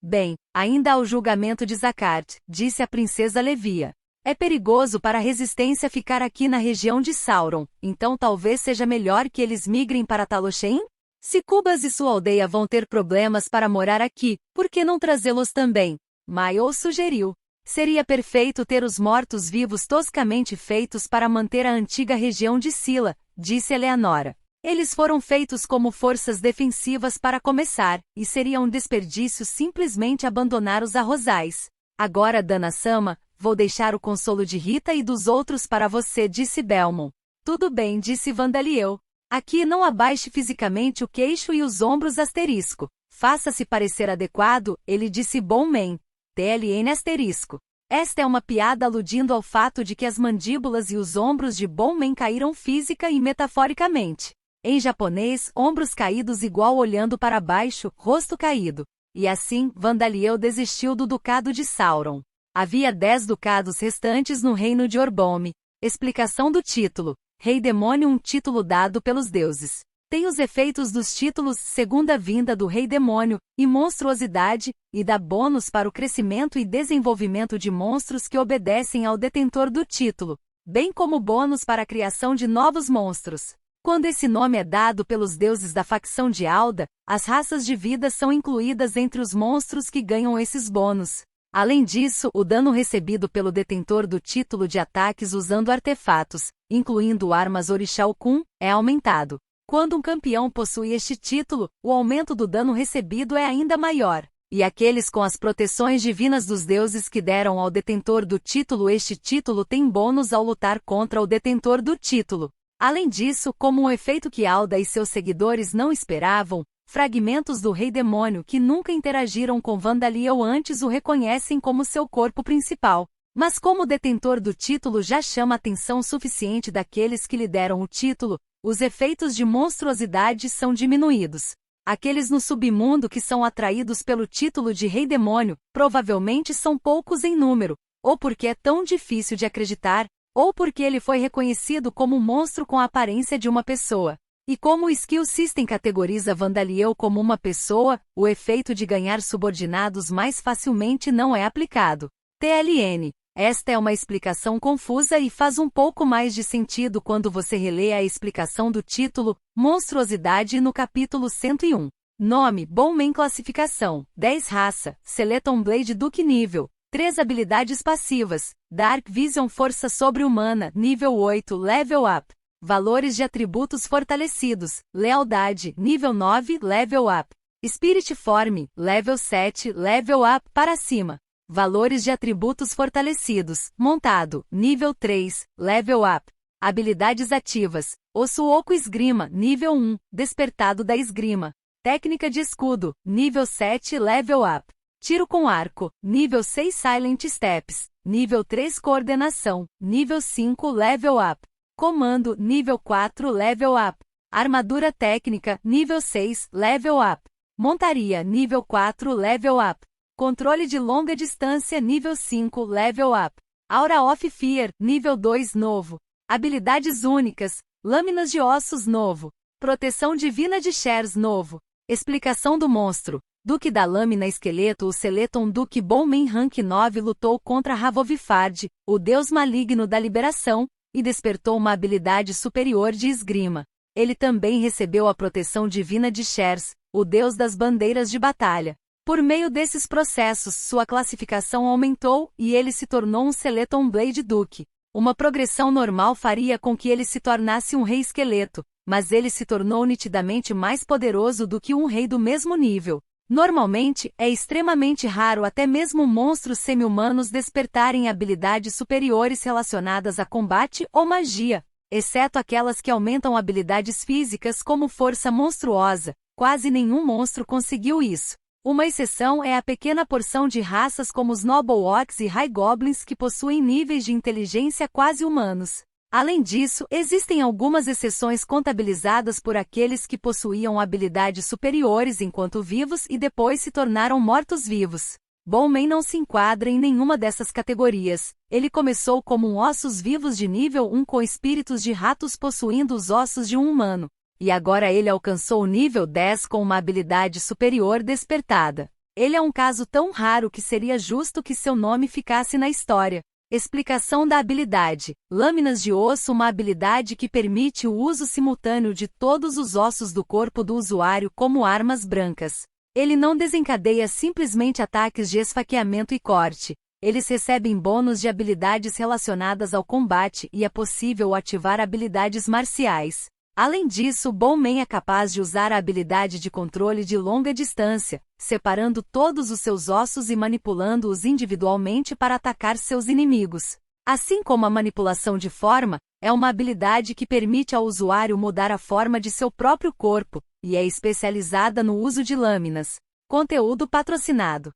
Bem, ainda há o julgamento de Zakart, disse a princesa Levia. É perigoso para a resistência ficar aqui na região de Sauron, então talvez seja melhor que eles migrem para Talosheim? Se Cubas e sua aldeia vão ter problemas para morar aqui, por que não trazê-los também? Maio sugeriu. Seria perfeito ter os mortos-vivos toscamente feitos para manter a antiga região de Sila, disse Eleanora. Eles foram feitos como forças defensivas para começar, e seria um desperdício simplesmente abandonar os arrozais. Agora, Dana-sama, vou deixar o consolo de Rita e dos outros para você, disse Belmont. Tudo bem, disse Vandaliel. Aqui não abaixe fisicamente o queixo e os ombros asterisco. Faça-se parecer adequado, ele disse Bowman. TLN asterisco. Esta é uma piada aludindo ao fato de que as mandíbulas e os ombros de Bowman caíram física e metaforicamente. Em japonês, ombros caídos igual olhando para baixo, rosto caído. E assim, Vandaliel desistiu do ducado de Sauron. Havia 10 ducados restantes no reino de Orbomi. Explicação do título. Rei Demônio, um título dado pelos deuses. Tem os efeitos dos títulos Segunda Vinda do Rei Demônio e Monstruosidade, e dá bônus para o crescimento e desenvolvimento de monstros que obedecem ao detentor do título, bem como bônus para a criação de novos monstros. Quando esse nome é dado pelos deuses da facção de Alda, as raças de vida são incluídas entre os monstros que ganham esses bônus. Além disso, o dano recebido pelo detentor do título de ataques usando artefatos, incluindo armas Orixá Okun, é aumentado. Quando um campeão possui este título, o aumento do dano recebido é ainda maior. E aqueles com as proteções divinas dos deuses que deram ao detentor do título este título têm bônus ao lutar contra o detentor do título. Além disso, como um efeito que Alda e seus seguidores não esperavam, fragmentos do Rei Demônio que nunca interagiram com Vandaliel antes o reconhecem como seu corpo principal. Mas como o detentor do título já chama a atenção suficiente daqueles que lhe deram o título, os efeitos de monstruosidade são diminuídos. Aqueles no submundo que são atraídos pelo título de Rei Demônio, provavelmente são poucos em número, ou porque é tão difícil de acreditar, ou porque ele foi reconhecido como um monstro com a aparência de uma pessoa. E como o Skill System categoriza Vandaliel como uma pessoa, o efeito de ganhar subordinados mais facilmente não é aplicado. TLN. Esta é uma explicação confusa e faz um pouco mais de sentido quando você relê a explicação do título, Monstruosidade no capítulo 101. Nome, Bowman Classificação, 10 Raça, Skeleton Blade Duke Nível, 3 Habilidades Passivas, Dark Vision Força Sobre-Humana, Nível 8 Level Up. Valores de atributos fortalecidos, Lealdade, Nível 9 Level Up. Spirit Form, Level 7 Level Up para cima. Valores de atributos fortalecidos, Montado, Nível 3 Level Up. Habilidades ativas, Osso Oco Esgrima, Nível 1, Despertado da Esgrima. Técnica de Escudo, Nível 7 Level Up. Tiro com Arco, Nível 6 Silent Steps, Nível 3 Coordenação, Nível 5 Level Up. Comando, Nível 4 Level Up. Armadura Técnica, Nível 6 Level Up. Montaria, Nível 4 Level Up. Controle de longa distância, Nível 5 Level Up. Aura of Fear, Nível 2 Novo. Habilidades únicas, Lâminas de Ossos Novo. Proteção Divina de Shares Novo. Explicação do monstro. Duque da Lâmina Esqueleto. O Skeleton Duque Bowman Rank 9 lutou contra Ravovifard, o deus maligno da liberação, e despertou uma habilidade superior de esgrima. Ele também recebeu a proteção divina de Shares, o deus das bandeiras de batalha. Por meio desses processos, sua classificação aumentou e ele se tornou um Skeleton Blade Duke. Uma progressão normal faria com que ele se tornasse um rei esqueleto, mas ele se tornou nitidamente mais poderoso do que um rei do mesmo nível. Normalmente, é extremamente raro até mesmo monstros semi-humanos despertarem habilidades superiores relacionadas a combate ou magia, exceto aquelas que aumentam habilidades físicas como força monstruosa. Quase nenhum monstro conseguiu isso. Uma exceção é a pequena porção de raças como os Noble Orcs e High Goblins que possuem níveis de inteligência quase humanos. Além disso, existem algumas exceções contabilizadas por aqueles que possuíam habilidades superiores enquanto vivos e depois se tornaram mortos-vivos. Bowman não se enquadra em nenhuma dessas categorias. Ele começou como um ossos vivos de nível 1 com espíritos de ratos possuindo os ossos de um humano. E agora ele alcançou o nível 10 com uma habilidade superior despertada. Ele é um caso tão raro que seria justo que seu nome ficasse na história. Explicação da habilidade. Lâminas de osso. Uma habilidade que permite o uso simultâneo de todos os ossos do corpo do usuário como armas brancas. Ele não desencadeia simplesmente ataques de esfaqueamento e corte. Eles recebem bônus de habilidades relacionadas ao combate e é possível ativar habilidades marciais. Além disso, Bowman é capaz de usar a habilidade de controle de longa distância, separando todos os seus ossos e manipulando-os individualmente para atacar seus inimigos. Assim como a manipulação de forma, é uma habilidade que permite ao usuário mudar a forma de seu próprio corpo, e é especializada no uso de lâminas. Conteúdo patrocinado.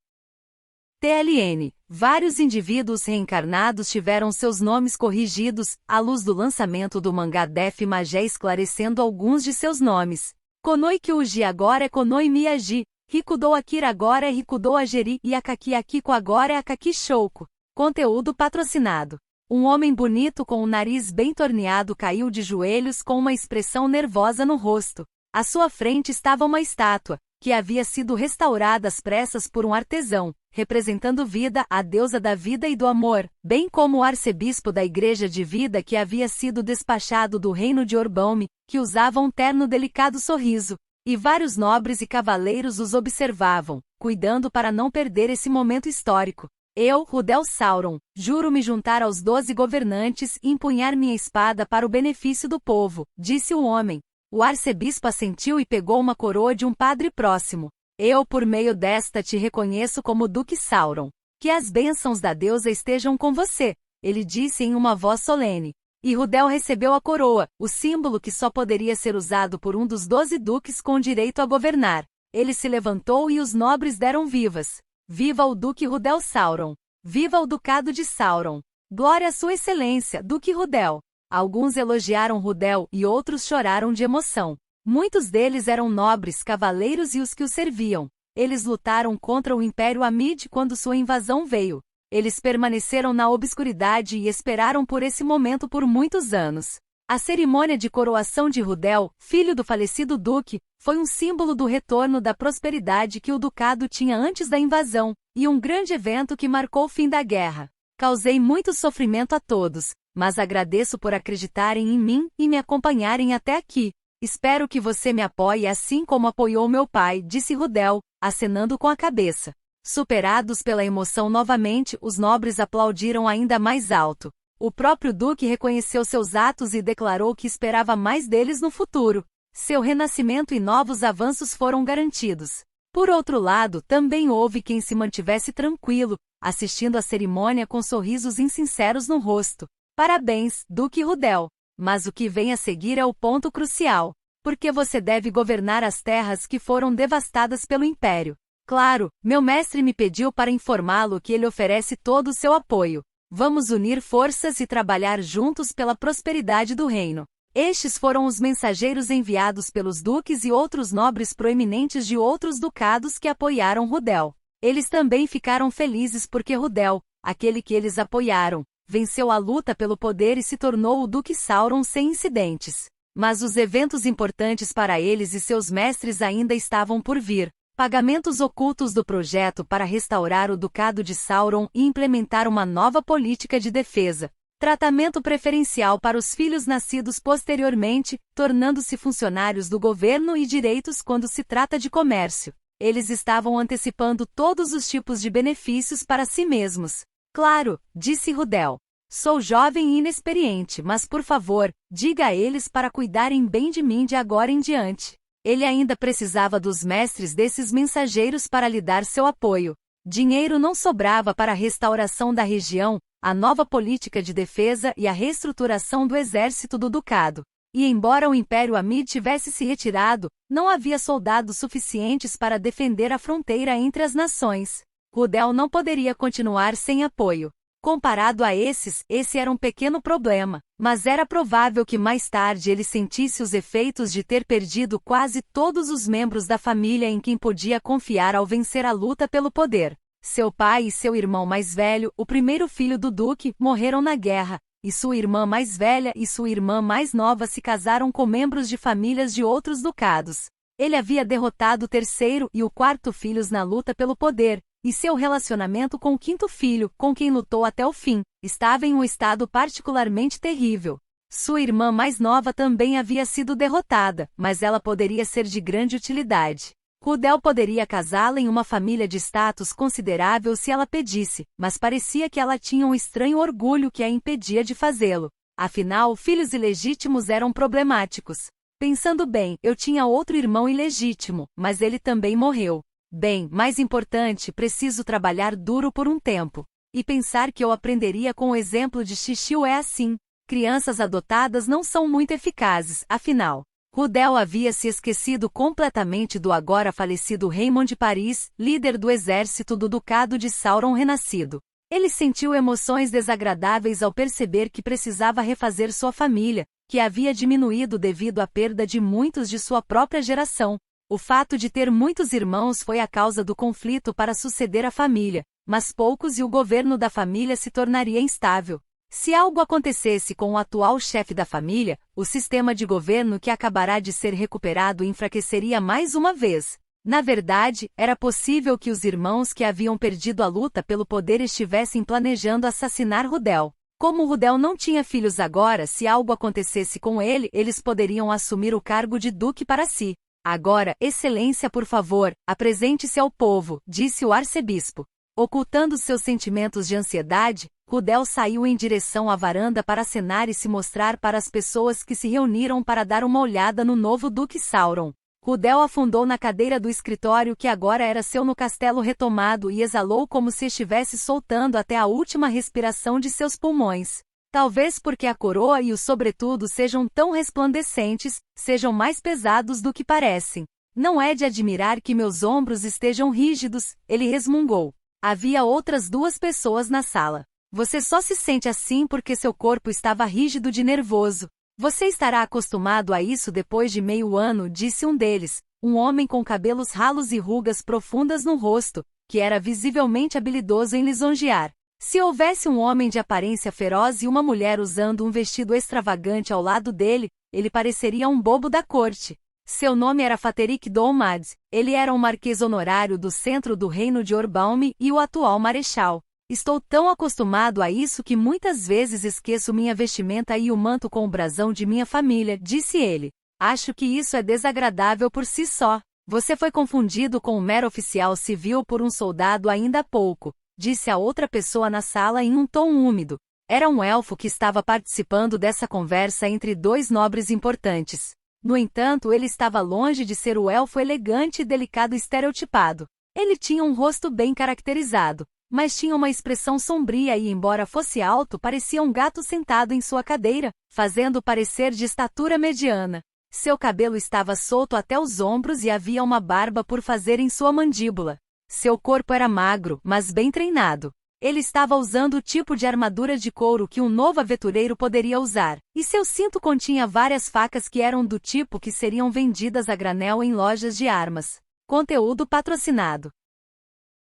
TLN. Vários indivíduos reencarnados tiveram seus nomes corrigidos, à luz do lançamento do mangá Def Magé esclarecendo alguns de seus nomes. Konoi Kyuji agora é Konoi Miyagi, Rikudo Akira agora é Rikudo Ageri e Akaki Akiko agora é Akaki Shouko. Conteúdo patrocinado. Um homem bonito com o nariz bem torneado caiu de joelhos com uma expressão nervosa no rosto. À sua frente estava uma estátua, que havia sido restaurada às pressas por um artesão, representando Vida, a deusa da vida e do amor, bem como o arcebispo da Igreja de Vida que havia sido despachado do reino de Orbaume, que usava um terno delicado sorriso, e vários nobres e cavaleiros os observavam, cuidando para não perder esse momento histórico. Eu, Rudel Sauron, juro me juntar aos 12 governantes e empunhar minha espada para o benefício do povo, disse o homem. O arcebispo assentiu e pegou uma coroa de um padre próximo. Eu, por meio desta, te reconheço como Duque Sauron. Que as bênçãos da deusa estejam com você, ele disse em uma voz solene. E Rudel recebeu a coroa, o símbolo que só poderia ser usado por um dos 12 duques com direito a governar. Ele se levantou e os nobres deram vivas. Viva o Duque Rudel Sauron! Viva o Ducado de Sauron! Glória a Sua Excelência, Duque Rudel! Alguns elogiaram Rudel e outros choraram de emoção. Muitos deles eram nobres, cavaleiros e os que o serviam. Eles lutaram contra o Império Amid quando sua invasão veio. Eles permaneceram na obscuridade e esperaram por esse momento por muitos anos. A cerimônia de coroação de Rudel, filho do falecido duque, foi um símbolo do retorno da prosperidade que o ducado tinha antes da invasão, e um grande evento que marcou o fim da guerra. Causei muito sofrimento a todos, mas agradeço por acreditarem em mim e me acompanharem até aqui. Espero que você me apoie assim como apoiou meu pai, disse Rudel, acenando com a cabeça. Superados pela emoção novamente, os nobres aplaudiram ainda mais alto. O próprio duque reconheceu seus atos e declarou que esperava mais deles no futuro. Seu renascimento e novos avanços foram garantidos. Por outro lado, também houve quem se mantivesse tranquilo, assistindo à cerimônia com sorrisos insinceros no rosto. Parabéns, Duque Rudel! Mas o que vem a seguir é o ponto crucial. Porque você deve governar as terras que foram devastadas pelo Império. Claro, meu mestre me pediu para informá-lo que ele oferece todo o seu apoio. Vamos unir forças e trabalhar juntos pela prosperidade do reino. Estes foram os mensageiros enviados pelos duques e outros nobres proeminentes de outros ducados que apoiaram Rudel. Eles também ficaram felizes porque Rudel, aquele que eles apoiaram, venceu a luta pelo poder e se tornou o Duque Sauron sem incidentes. Mas os eventos importantes para eles e seus mestres ainda estavam por vir. Pagamentos ocultos do projeto para restaurar o Ducado de Sauron e implementar uma nova política de defesa. Tratamento preferencial para os filhos nascidos posteriormente, tornando-se funcionários do governo e direitos quando se trata de comércio. Eles estavam antecipando todos os tipos de benefícios para si mesmos. Claro, disse Rudel. Sou jovem e inexperiente, mas por favor, diga a eles para cuidarem bem de mim de agora em diante. Ele ainda precisava dos mestres desses mensageiros para lhe dar seu apoio. Dinheiro não sobrava para a restauração da região, a nova política de defesa e a reestruturação do exército do ducado. E embora o Império Amid tivesse se retirado, não havia soldados suficientes para defender a fronteira entre as nações. Rudel não poderia continuar sem apoio. Comparado a esses, esse era um pequeno problema, mas era provável que mais tarde ele sentisse os efeitos de ter perdido quase todos os membros da família em quem podia confiar ao vencer a luta pelo poder. Seu pai e seu irmão mais velho, o primeiro filho do duque, morreram na guerra, e sua irmã mais velha e sua irmã mais nova se casaram com membros de famílias de outros ducados. Ele havia derrotado o terceiro e o quarto filhos na luta pelo poder, e seu relacionamento com o quinto filho, com quem lutou até o fim, estava em um estado particularmente terrível. Sua irmã mais nova também havia sido derrotada, mas ela poderia ser de grande utilidade. Rudel poderia casá-la em uma família de status considerável se ela pedisse, mas parecia que ela tinha um estranho orgulho que a impedia de fazê-lo. Afinal, filhos ilegítimos eram problemáticos. Pensando bem, eu tinha outro irmão ilegítimo, mas ele também morreu. Bem, mais importante, preciso trabalhar duro por um tempo. E pensar que eu aprenderia com o exemplo de Xixiu é assim. Crianças adotadas não são muito eficazes, afinal. Rudel havia se esquecido completamente do agora falecido Raymond de Paris, líder do exército do Ducado de Sauron renascido. Ele sentiu emoções desagradáveis ao perceber que precisava refazer sua família, que havia diminuído devido à perda de muitos de sua própria geração. O fato de ter muitos irmãos foi a causa do conflito para suceder a família, mas poucos e o governo da família se tornaria instável. Se algo acontecesse com o atual chefe da família, o sistema de governo que acabará de ser recuperado enfraqueceria mais uma vez. Na verdade, era possível que os irmãos que haviam perdido a luta pelo poder estivessem planejando assassinar Rudel. Como Rudel não tinha filhos agora, se algo acontecesse com ele, eles poderiam assumir o cargo de duque para si. Agora, Excelência, por favor, apresente-se ao povo, disse o arcebispo. Ocultando seus sentimentos de ansiedade, Rudel saiu em direção à varanda para acenar e se mostrar para as pessoas que se reuniram para dar uma olhada no novo Duque Sauron. Rudel afundou na cadeira do escritório que agora era seu no castelo retomado e exalou como se estivesse soltando até a última respiração de seus pulmões. Talvez porque a coroa e o sobretudo sejam tão resplandecentes, sejam mais pesados do que parecem. Não é de admirar que meus ombros estejam rígidos, ele resmungou. Havia outras 2 pessoas na sala. Você só se sente assim porque seu corpo estava rígido de nervoso. Você estará acostumado a isso depois de meio ano, disse um deles, um homem com cabelos ralos e rugas profundas no rosto, que era visivelmente habilidoso em lisonjear. Se houvesse um homem de aparência feroz e uma mulher usando um vestido extravagante ao lado dele, ele pareceria um bobo da corte. Seu nome era Fateric Dolmad, ele era um marquês honorário do centro do reino de Orbaum e o atual marechal. Estou tão acostumado a isso que muitas vezes esqueço minha vestimenta e o manto com o brasão de minha família, disse ele. Acho que isso é desagradável por si só. Você foi confundido com um mero oficial civil por um soldado ainda há pouco, disse a outra pessoa na sala em um tom úmido. Era um elfo que estava participando dessa conversa entre 2 nobres importantes. No entanto, ele estava longe de ser o elfo elegante e delicado estereotipado. Ele tinha um rosto bem caracterizado, mas tinha uma expressão sombria e, embora fosse alto, parecia um gato sentado em sua cadeira, fazendo parecer de estatura mediana. Seu cabelo estava solto até os ombros e havia uma barba por fazer em sua mandíbula. Seu corpo era magro, mas bem treinado. Ele estava usando o tipo de armadura de couro que um novo aventureiro poderia usar, e seu cinto continha várias facas que eram do tipo que seriam vendidas a granel em lojas de armas. Conteúdo patrocinado.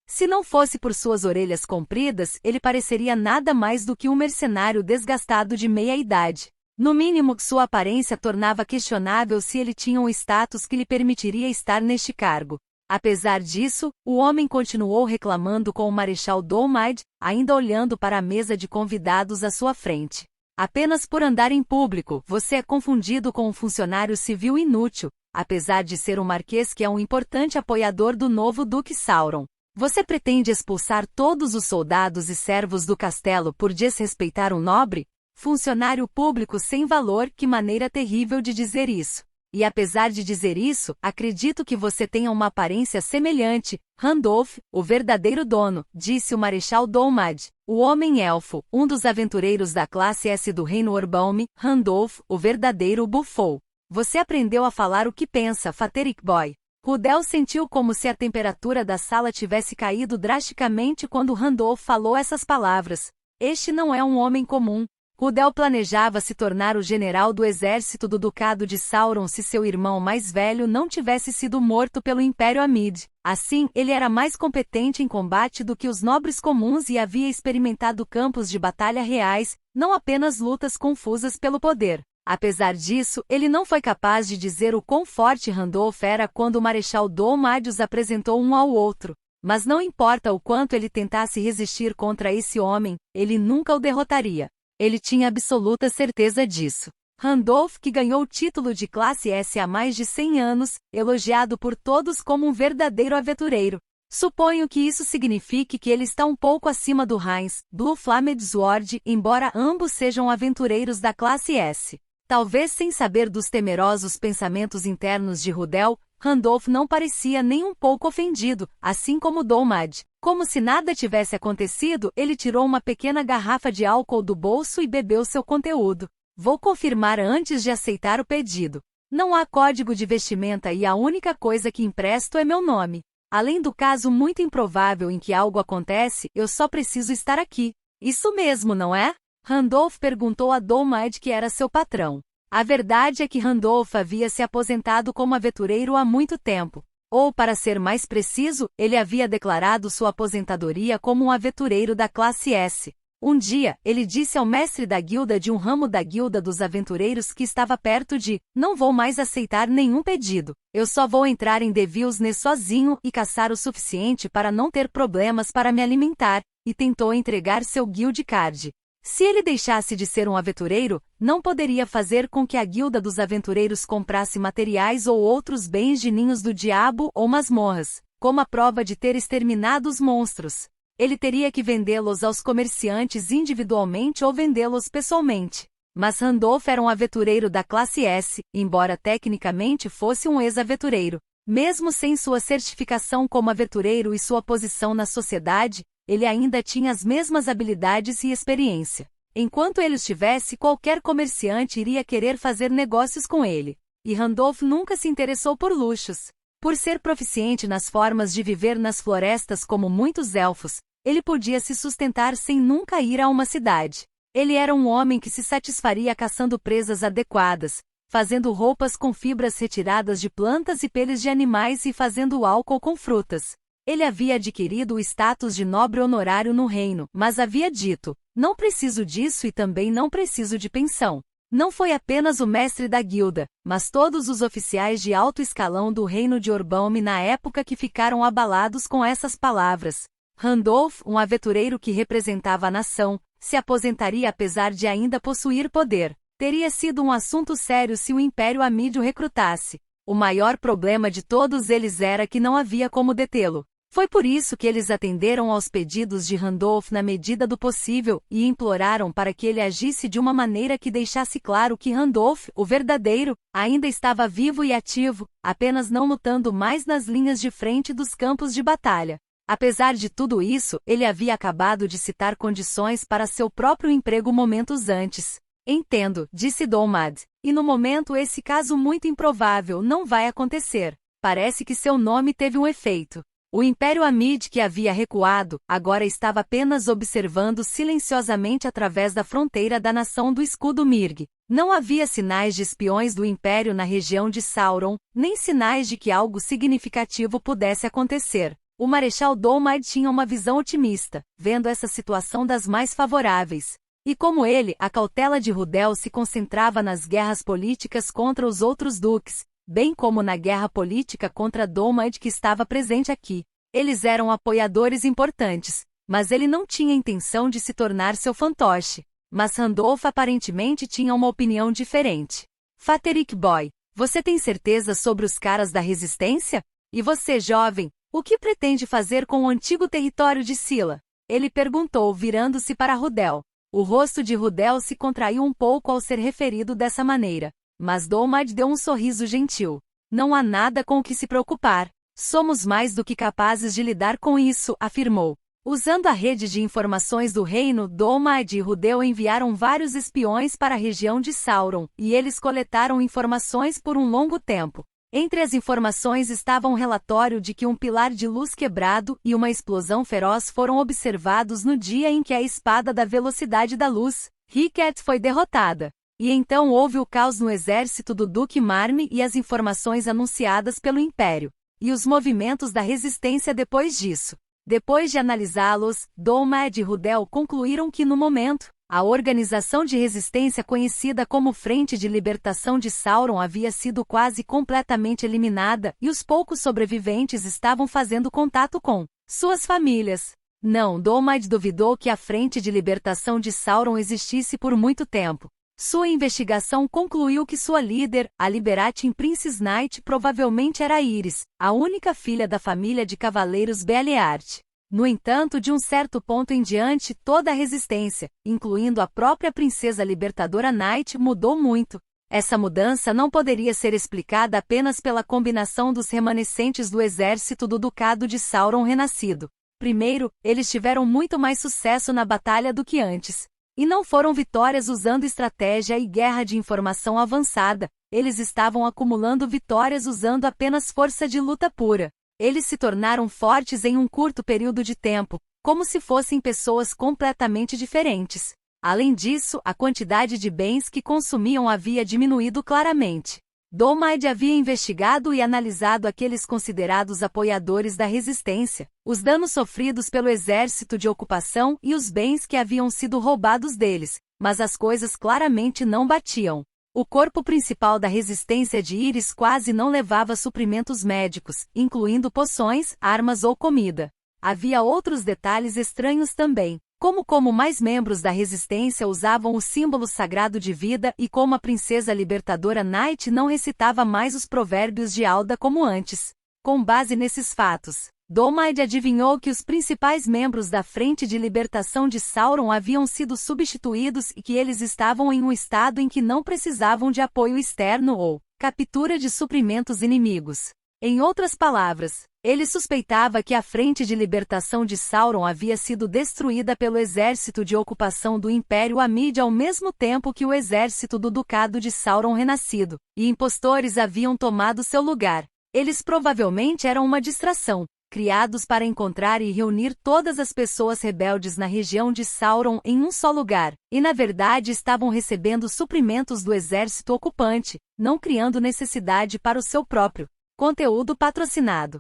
Se não fosse por suas orelhas compridas, ele pareceria nada mais do que um mercenário desgastado de meia-idade. No mínimo, sua aparência tornava questionável se ele tinha um status que lhe permitiria estar neste cargo. Apesar disso, o homem continuou reclamando com o Marechal Dolmad, ainda olhando para a mesa de convidados à sua frente. Apenas por andar em público, você é confundido com um funcionário civil inútil, apesar de ser um marquês que é um importante apoiador do novo Duque Sauron. Você pretende expulsar todos os soldados e servos do castelo por desrespeitar um nobre? Funcionário público sem valor, que maneira terrível de dizer isso. E apesar de dizer isso, acredito que você tenha uma aparência semelhante. Randolph, o verdadeiro dono, disse o Marechal Dolmad, o homem-elfo, um dos aventureiros da classe S do reino Orbaum. Randolph, o verdadeiro, bufou. Você aprendeu a falar o que pensa, Fateric Boy. Rudel sentiu como se a temperatura da sala tivesse caído drasticamente quando Randolph falou essas palavras. Este não é um homem comum. Rudel planejava se tornar o general do exército do Ducado de Sauron se seu irmão mais velho não tivesse sido morto pelo Império Amid. Assim, ele era mais competente em combate do que os nobres comuns e havia experimentado campos de batalha reais, não apenas lutas confusas pelo poder. Apesar disso, ele não foi capaz de dizer o quão forte Randolph era quando o Marechal Dolmad os apresentou um ao outro. Mas não importa o quanto ele tentasse resistir contra esse homem, ele nunca o derrotaria. Ele tinha absoluta certeza disso. Randolph, que ganhou o título de classe S há mais de 100 anos, elogiado por todos como um verdadeiro aventureiro. Suponho que isso signifique que ele está um pouco acima do Heinz, Blue Flamed Sword, embora ambos sejam aventureiros da classe S. Talvez sem saber dos temerosos pensamentos internos de Rudel, Randolph não parecia nem um pouco ofendido, assim como Dolmad. Como se nada tivesse acontecido, ele tirou uma pequena garrafa de álcool do bolso e bebeu seu conteúdo. Vou confirmar antes de aceitar o pedido. Não há código de vestimenta e a única coisa que empresto é meu nome. Além do caso muito improvável em que algo acontece, eu só preciso estar aqui. Isso mesmo, não é? Randolph perguntou a Dolmad, que era seu patrão. A verdade é que Randolph havia se aposentado como aventureiro há muito tempo. Ou, para ser mais preciso, ele havia declarado sua aposentadoria como um aventureiro da classe S. Um dia, ele disse ao mestre da guilda de um ramo da guilda dos aventureiros que estava perto de: não vou mais aceitar nenhum pedido. Eu só vou entrar em Devilsnes sozinho e caçar o suficiente para não ter problemas para me alimentar, e tentou entregar seu guild card. Se ele deixasse de ser um aventureiro, não poderia fazer com que a guilda dos aventureiros comprasse materiais ou outros bens de ninhos do diabo ou masmorras, como a prova de ter exterminado os monstros. Ele teria que vendê-los aos comerciantes individualmente ou vendê-los pessoalmente. Mas Randolph era um aventureiro da classe S, embora tecnicamente fosse um ex-aventureiro. Mesmo sem sua certificação como aventureiro e sua posição na sociedade, ele ainda tinha as mesmas habilidades e experiência. Enquanto ele estivesse, qualquer comerciante iria querer fazer negócios com ele. E Randolph nunca se interessou por luxos. Por ser proficiente nas formas de viver nas florestas como muitos elfos, ele podia se sustentar sem nunca ir a uma cidade. Ele era um homem que se satisfaria caçando presas adequadas, fazendo roupas com fibras retiradas de plantas e peles de animais e fazendo álcool com frutas. Ele havia adquirido o status de nobre honorário no reino, mas havia dito: não preciso disso e também não preciso de pensão. Não foi apenas o mestre da guilda, mas todos os oficiais de alto escalão do reino de Orbaume na época que ficaram abalados com essas palavras. Randolph, um aventureiro que representava a nação, se aposentaria apesar de ainda possuir poder. Teria sido um assunto sério se o Império Amídio recrutasse. O maior problema de todos eles era que não havia como detê-lo. Foi por isso que eles atenderam aos pedidos de Randolph na medida do possível e imploraram para que ele agisse de uma maneira que deixasse claro que Randolph, o verdadeiro, ainda estava vivo e ativo, apenas não lutando mais nas linhas de frente dos campos de batalha. Apesar de tudo isso, ele havia acabado de citar condições para seu próprio emprego momentos antes. Entendo, disse Dolmad, e no momento esse caso muito improvável não vai acontecer. Parece que seu nome teve um efeito. O Império Amid, que havia recuado, agora estava apenas observando silenciosamente através da fronteira da nação do escudo Mirg. Não havia sinais de espiões do Império na região de Sauron, nem sinais de que algo significativo pudesse acontecer. O Marechal Dolmad tinha uma visão otimista, vendo essa situação das mais favoráveis. E como ele, a cautela de Rudel se concentrava nas guerras políticas contra os outros duques, bem como na guerra política contra Dolmad que estava presente aqui. Eles eram apoiadores importantes, mas ele não tinha intenção de se tornar seu fantoche. Mas Randolph aparentemente tinha uma opinião diferente. Faterick Boy, você tem certeza sobre os caras da resistência? E você, jovem, o que pretende fazer com o antigo território de Scylla? Ele perguntou, virando-se para Rudel. O rosto de Rudel se contraiu um pouco ao ser referido dessa maneira. Mas Dolmad deu um sorriso gentil. Não há nada com o que se preocupar. Somos mais do que capazes de lidar com isso, afirmou. Usando a rede de informações do reino, Dolmad e Rudel enviaram vários espiões para a região de Sauron, e eles coletaram informações por um longo tempo. Entre as informações estava um relatório de que um pilar de luz quebrado e uma explosão feroz foram observados no dia em que a espada da velocidade da luz, Ricket, foi derrotada. E então houve o caos no exército do Duque Marme e as informações anunciadas pelo Império. E os movimentos da resistência depois disso. Depois de analisá-los, Dolmad e Rudel concluíram que no momento, a organização de resistência conhecida como Frente de Libertação de Sauron havia sido quase completamente eliminada e os poucos sobreviventes estavam fazendo contato com suas famílias. Não, Dolmad duvidou que a Frente de Libertação de Sauron existisse por muito tempo. Sua investigação concluiu que sua líder, a Liberating Princess Knight, provavelmente era Iris, a única filha da família de cavaleiros Beliart. No entanto, de um certo ponto em diante, toda a resistência, incluindo a própria princesa libertadora Knight, mudou muito. Essa mudança não poderia ser explicada apenas pela combinação dos remanescentes do exército do Ducado de Sauron renascido. Primeiro, eles tiveram muito mais sucesso na batalha do que antes. E não foram vitórias usando estratégia e guerra de informação avançada, eles estavam acumulando vitórias usando apenas força de luta pura. Eles se tornaram fortes em um curto período de tempo, como se fossem pessoas completamente diferentes. Além disso, a quantidade de bens que consumiam havia diminuído claramente. Domide havia investigado e analisado aqueles considerados apoiadores da resistência, os danos sofridos pelo exército de ocupação e os bens que haviam sido roubados deles, mas as coisas claramente não batiam. O corpo principal da resistência de Iris quase não levava suprimentos médicos, incluindo poções, armas ou comida. Havia outros detalhes estranhos também, como mais membros da resistência usavam o símbolo sagrado de vida e como a princesa libertadora Knight não recitava mais os provérbios de Alda como antes. Com base nesses fatos, Domide adivinhou que os principais membros da Frente de Libertação de Sauron haviam sido substituídos e que eles estavam em um estado em que não precisavam de apoio externo ou captura de suprimentos inimigos. Em outras palavras, ele suspeitava que a Frente de Libertação de Sauron havia sido destruída pelo exército de ocupação do Império Amide ao mesmo tempo que o exército do Ducado de Sauron renascido, e impostores haviam tomado seu lugar. Eles provavelmente eram uma distração, criados para encontrar e reunir todas as pessoas rebeldes na região de Sauron em um só lugar, e na verdade estavam recebendo suprimentos do exército ocupante, não criando necessidade para o seu próprio conteúdo patrocinado.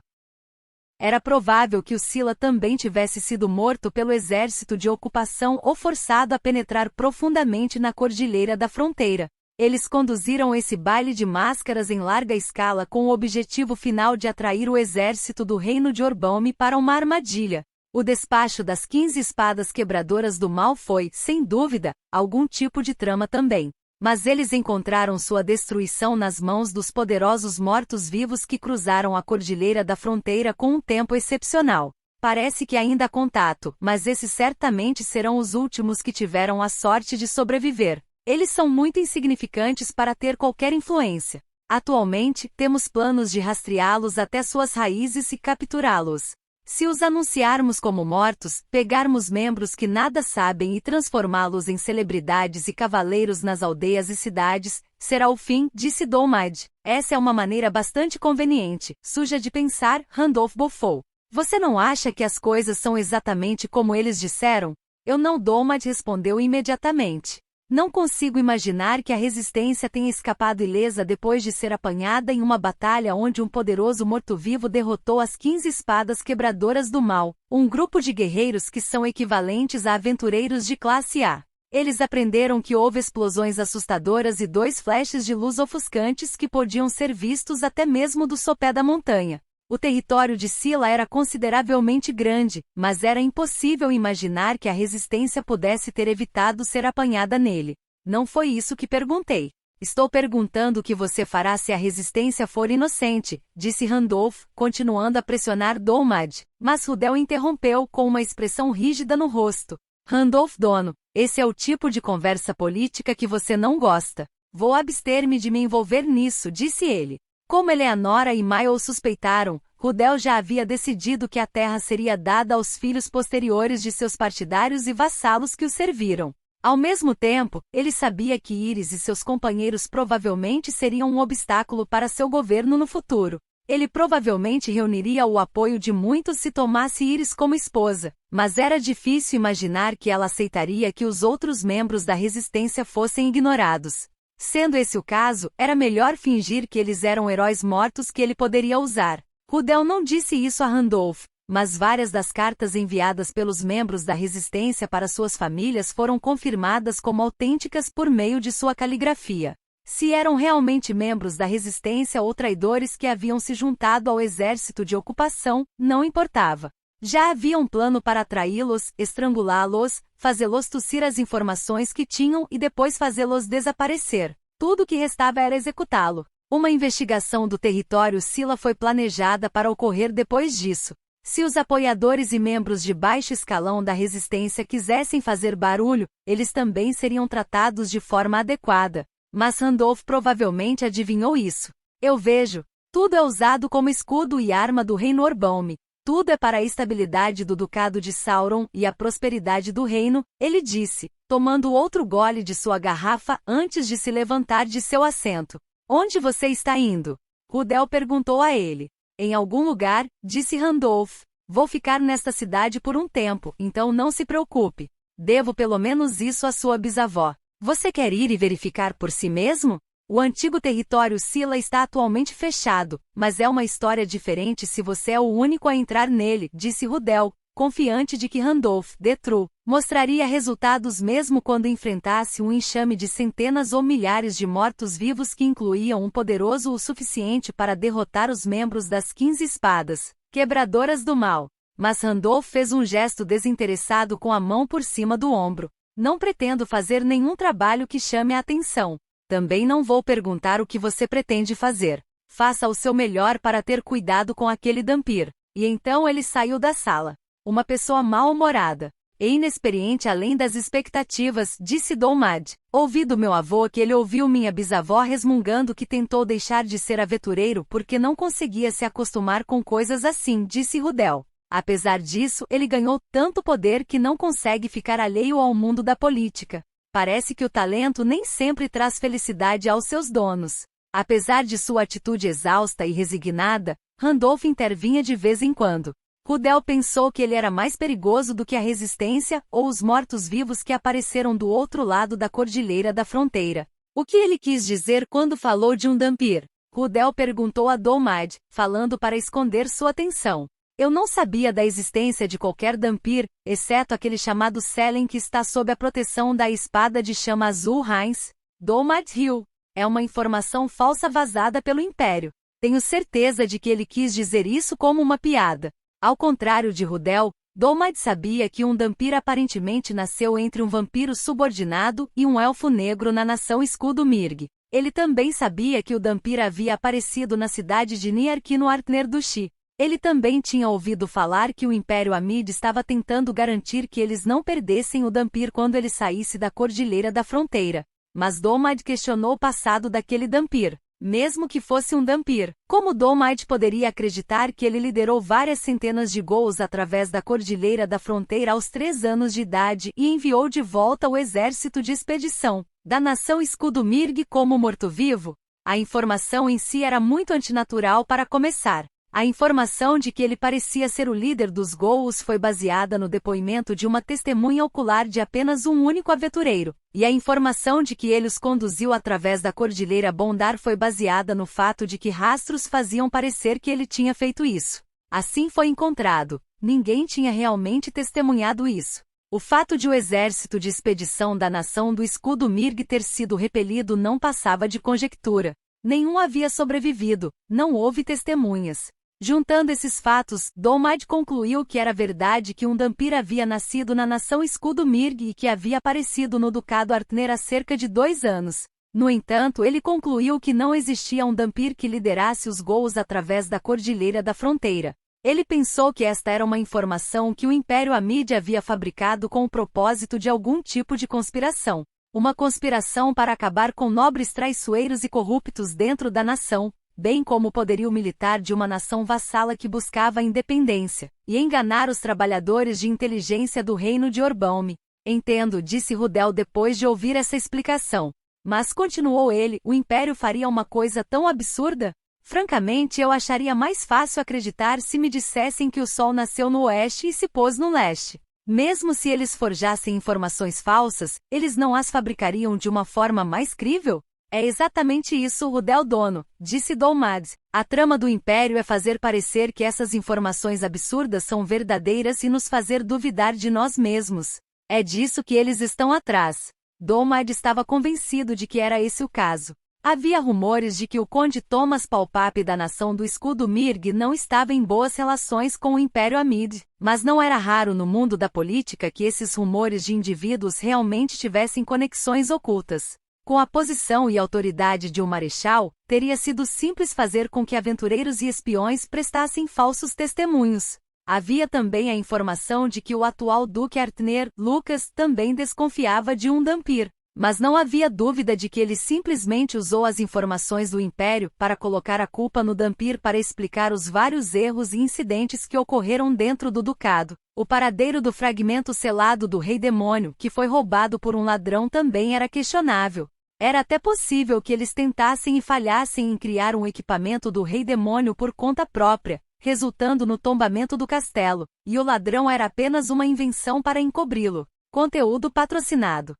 Era provável que o Scylla também tivesse sido morto pelo exército de ocupação ou forçado a penetrar profundamente na Cordilheira da Fronteira. Eles conduziram esse baile de máscaras em larga escala com o objetivo final de atrair o exército do Reino de Orbomi para uma armadilha. O despacho das 15 espadas quebradoras do mal foi, sem dúvida, algum tipo de trama também. Mas eles encontraram sua destruição nas mãos dos poderosos mortos-vivos que cruzaram a Cordilheira da Fronteira com um tempo excepcional. Parece que ainda há contato, mas esses certamente serão os últimos que tiveram a sorte de sobreviver. Eles são muito insignificantes para ter qualquer influência. Atualmente, temos planos de rastreá-los até suas raízes e capturá-los. Se os anunciarmos como mortos, pegarmos membros que nada sabem e transformá-los em celebridades e cavaleiros nas aldeias e cidades, será o fim, disse Domide. Essa é uma maneira bastante conveniente, suja de pensar, Randolph bufou. Você não acha que as coisas são exatamente como eles disseram? Eu não, Domide respondeu imediatamente. Não consigo imaginar que a resistência tenha escapado ilesa depois de ser apanhada em uma batalha onde um poderoso morto-vivo derrotou as 15 espadas quebradoras do mal, um grupo de guerreiros que são equivalentes a aventureiros de classe A. Eles aprenderam que houve explosões assustadoras e 2 flashes de luz ofuscantes que podiam ser vistos até mesmo do sopé da montanha. O território de Scylla era consideravelmente grande, mas era impossível imaginar que a resistência pudesse ter evitado ser apanhada nele. Não foi isso que perguntei. Estou perguntando o que você fará se a resistência for inocente, disse Randolph, continuando a pressionar Domide, mas Rudel interrompeu com uma expressão rígida no rosto. Randolph Dono, esse é o tipo de conversa política que você não gosta. Vou abster-me de me envolver nisso, disse ele. Como Eleanora e Mael suspeitaram, Rudel já havia decidido que a terra seria dada aos filhos posteriores de seus partidários e vassalos que o serviram. Ao mesmo tempo, ele sabia que Iris e seus companheiros provavelmente seriam um obstáculo para seu governo no futuro. Ele provavelmente reuniria o apoio de muitos se tomasse Iris como esposa, mas era difícil imaginar que ela aceitaria que os outros membros da resistência fossem ignorados. Sendo esse o caso, era melhor fingir que eles eram heróis mortos que ele poderia usar. Rudel não disse isso a Randolph, mas várias das cartas enviadas pelos membros da resistência para suas famílias foram confirmadas como autênticas por meio de sua caligrafia. Se eram realmente membros da resistência ou traidores que haviam se juntado ao exército de ocupação, não importava. Já havia um plano para atraí-los, estrangulá-los, fazê-los tossir as informações que tinham e depois fazê-los desaparecer. Tudo o que restava era executá-lo. Uma investigação do território Scylla foi planejada para ocorrer depois disso. Se os apoiadores e membros de baixo escalão da resistência quisessem fazer barulho, eles também seriam tratados de forma adequada. Mas Randolph provavelmente adivinhou isso. Eu vejo. Tudo é usado como escudo e arma do Reino Orbomi. Tudo é para a estabilidade do Ducado de Sauron e a prosperidade do reino, ele disse, tomando outro gole de sua garrafa antes de se levantar de seu assento. Onde você está indo? Rudel perguntou a ele. Em algum lugar, disse Randolph. Vou ficar nesta cidade por um tempo, então não se preocupe. Devo pelo menos isso à sua bisavó. Você quer ir e verificar por si mesmo? O antigo território Scylla está atualmente fechado, mas é uma história diferente se você é o único a entrar nele, disse Rudel, confiante de que Randolph, the True, mostraria resultados mesmo quando enfrentasse um enxame de centenas ou milhares de mortos-vivos que incluíam um poderoso o suficiente para derrotar os membros das 15 espadas, quebradoras do mal. Mas Randolph fez um gesto desinteressado com a mão por cima do ombro. Não pretendo fazer nenhum trabalho que chame a atenção. Também não vou perguntar o que você pretende fazer. Faça o seu melhor para ter cuidado com aquele Dhampir. E então ele saiu da sala. Uma pessoa mal-humorada e inexperiente além das expectativas, disse Dolmad. Ouvi do meu avô que ele ouviu minha bisavó resmungando que tentou deixar de ser aventureiro porque não conseguia se acostumar com coisas assim, disse Rudel. Apesar disso, ele ganhou tanto poder que não consegue ficar alheio ao mundo da política. Parece que o talento nem sempre traz felicidade aos seus donos. Apesar de sua atitude exausta e resignada, Randolph intervinha de vez em quando. Rudel pensou que ele era mais perigoso do que a resistência ou os mortos-vivos que apareceram do outro lado da cordilheira da fronteira. O que ele quis dizer quando falou de um Dhampir? Rudel perguntou a Dolmad, falando para esconder sua atenção. Eu não sabia da existência de qualquer Dhampir, exceto aquele chamado Selen que está sob a proteção da espada de chama azul Heinz. Dolmad riu. É uma informação falsa vazada pelo Império. Tenho certeza de que ele quis dizer isso como uma piada. Ao contrário de Rudel, Dolmad sabia que um Dhampir aparentemente nasceu entre um vampiro subordinado e um elfo negro na nação Escudo Mirg. Ele também sabia que o Dhampir havia aparecido na cidade de Niark no Artner do Xi. Ele também tinha ouvido falar que o Império Amid estava tentando garantir que eles não perdessem o Dhampir quando ele saísse da Cordilheira da Fronteira. Mas Dolmad questionou o passado daquele Dhampir. Mesmo que fosse um Dhampir, como Dolmad poderia acreditar que ele liderou várias centenas de ghouls através da Cordilheira da Fronteira aos 3 anos de idade e enviou de volta o exército de expedição da nação Escudo Mirg como morto-vivo? A informação em si era muito antinatural para começar. A informação de que ele parecia ser o líder dos ghouls foi baseada no depoimento de uma testemunha ocular de apenas um único aventureiro, e a informação de que ele os conduziu através da Cordilheira Bondar foi baseada no fato de que rastros faziam parecer que ele tinha feito isso. Assim foi encontrado. Ninguém tinha realmente testemunhado isso. O fato de o exército de expedição da nação do Escudo Mirg ter sido repelido não passava de conjectura. Nenhum havia sobrevivido, não houve testemunhas. Juntando esses fatos, Dolmad concluiu que era verdade que um Dhampir havia nascido na nação Escudo Mirg e que havia aparecido no Ducado Artner há cerca de 2 anos. No entanto, ele concluiu que não existia um Dhampir que liderasse os ghouls através da Cordilheira da Fronteira. Ele pensou que esta era uma informação que o Império Amid havia fabricado com o propósito de algum tipo de conspiração. Uma conspiração para acabar com nobres traiçoeiros e corruptos dentro da nação, bem como o poderio militar de uma nação vassala que buscava a independência, e enganar os trabalhadores de inteligência do reino de Orbaum. Entendo, disse Rudel depois de ouvir essa explicação. Mas continuou ele, o Império faria uma coisa tão absurda? Francamente, eu acharia mais fácil acreditar se me dissessem que o Sol nasceu no oeste e se pôs no leste. Mesmo se eles forjassem informações falsas, eles não as fabricariam de uma forma mais crível? É exatamente isso, Rudel Dono, disse Dolmad. A trama do Império é fazer parecer que essas informações absurdas são verdadeiras e nos fazer duvidar de nós mesmos. É disso que eles estão atrás. Dolmad estava convencido de que era esse o caso. Havia rumores de que o Conde Thomas Palpape da nação do Escudo Mirg não estava em boas relações com o Império Amid, mas não era raro no mundo da política que esses rumores de indivíduos realmente tivessem conexões ocultas. Com a posição e autoridade de um marechal, teria sido simples fazer com que aventureiros e espiões prestassem falsos testemunhos. Havia também a informação de que o atual Duque Artner, Lucas, também desconfiava de um Dhampir. Mas não havia dúvida de que ele simplesmente usou as informações do Império para colocar a culpa no Dhampir para explicar os vários erros e incidentes que ocorreram dentro do Ducado. O paradeiro do fragmento selado do Rei Demônio, que foi roubado por um ladrão, também era questionável. Era até possível que eles tentassem e falhassem em criar um equipamento do Rei Demônio por conta própria, resultando no tombamento do castelo, e o ladrão era apenas uma invenção para encobri-lo. Conteúdo patrocinado.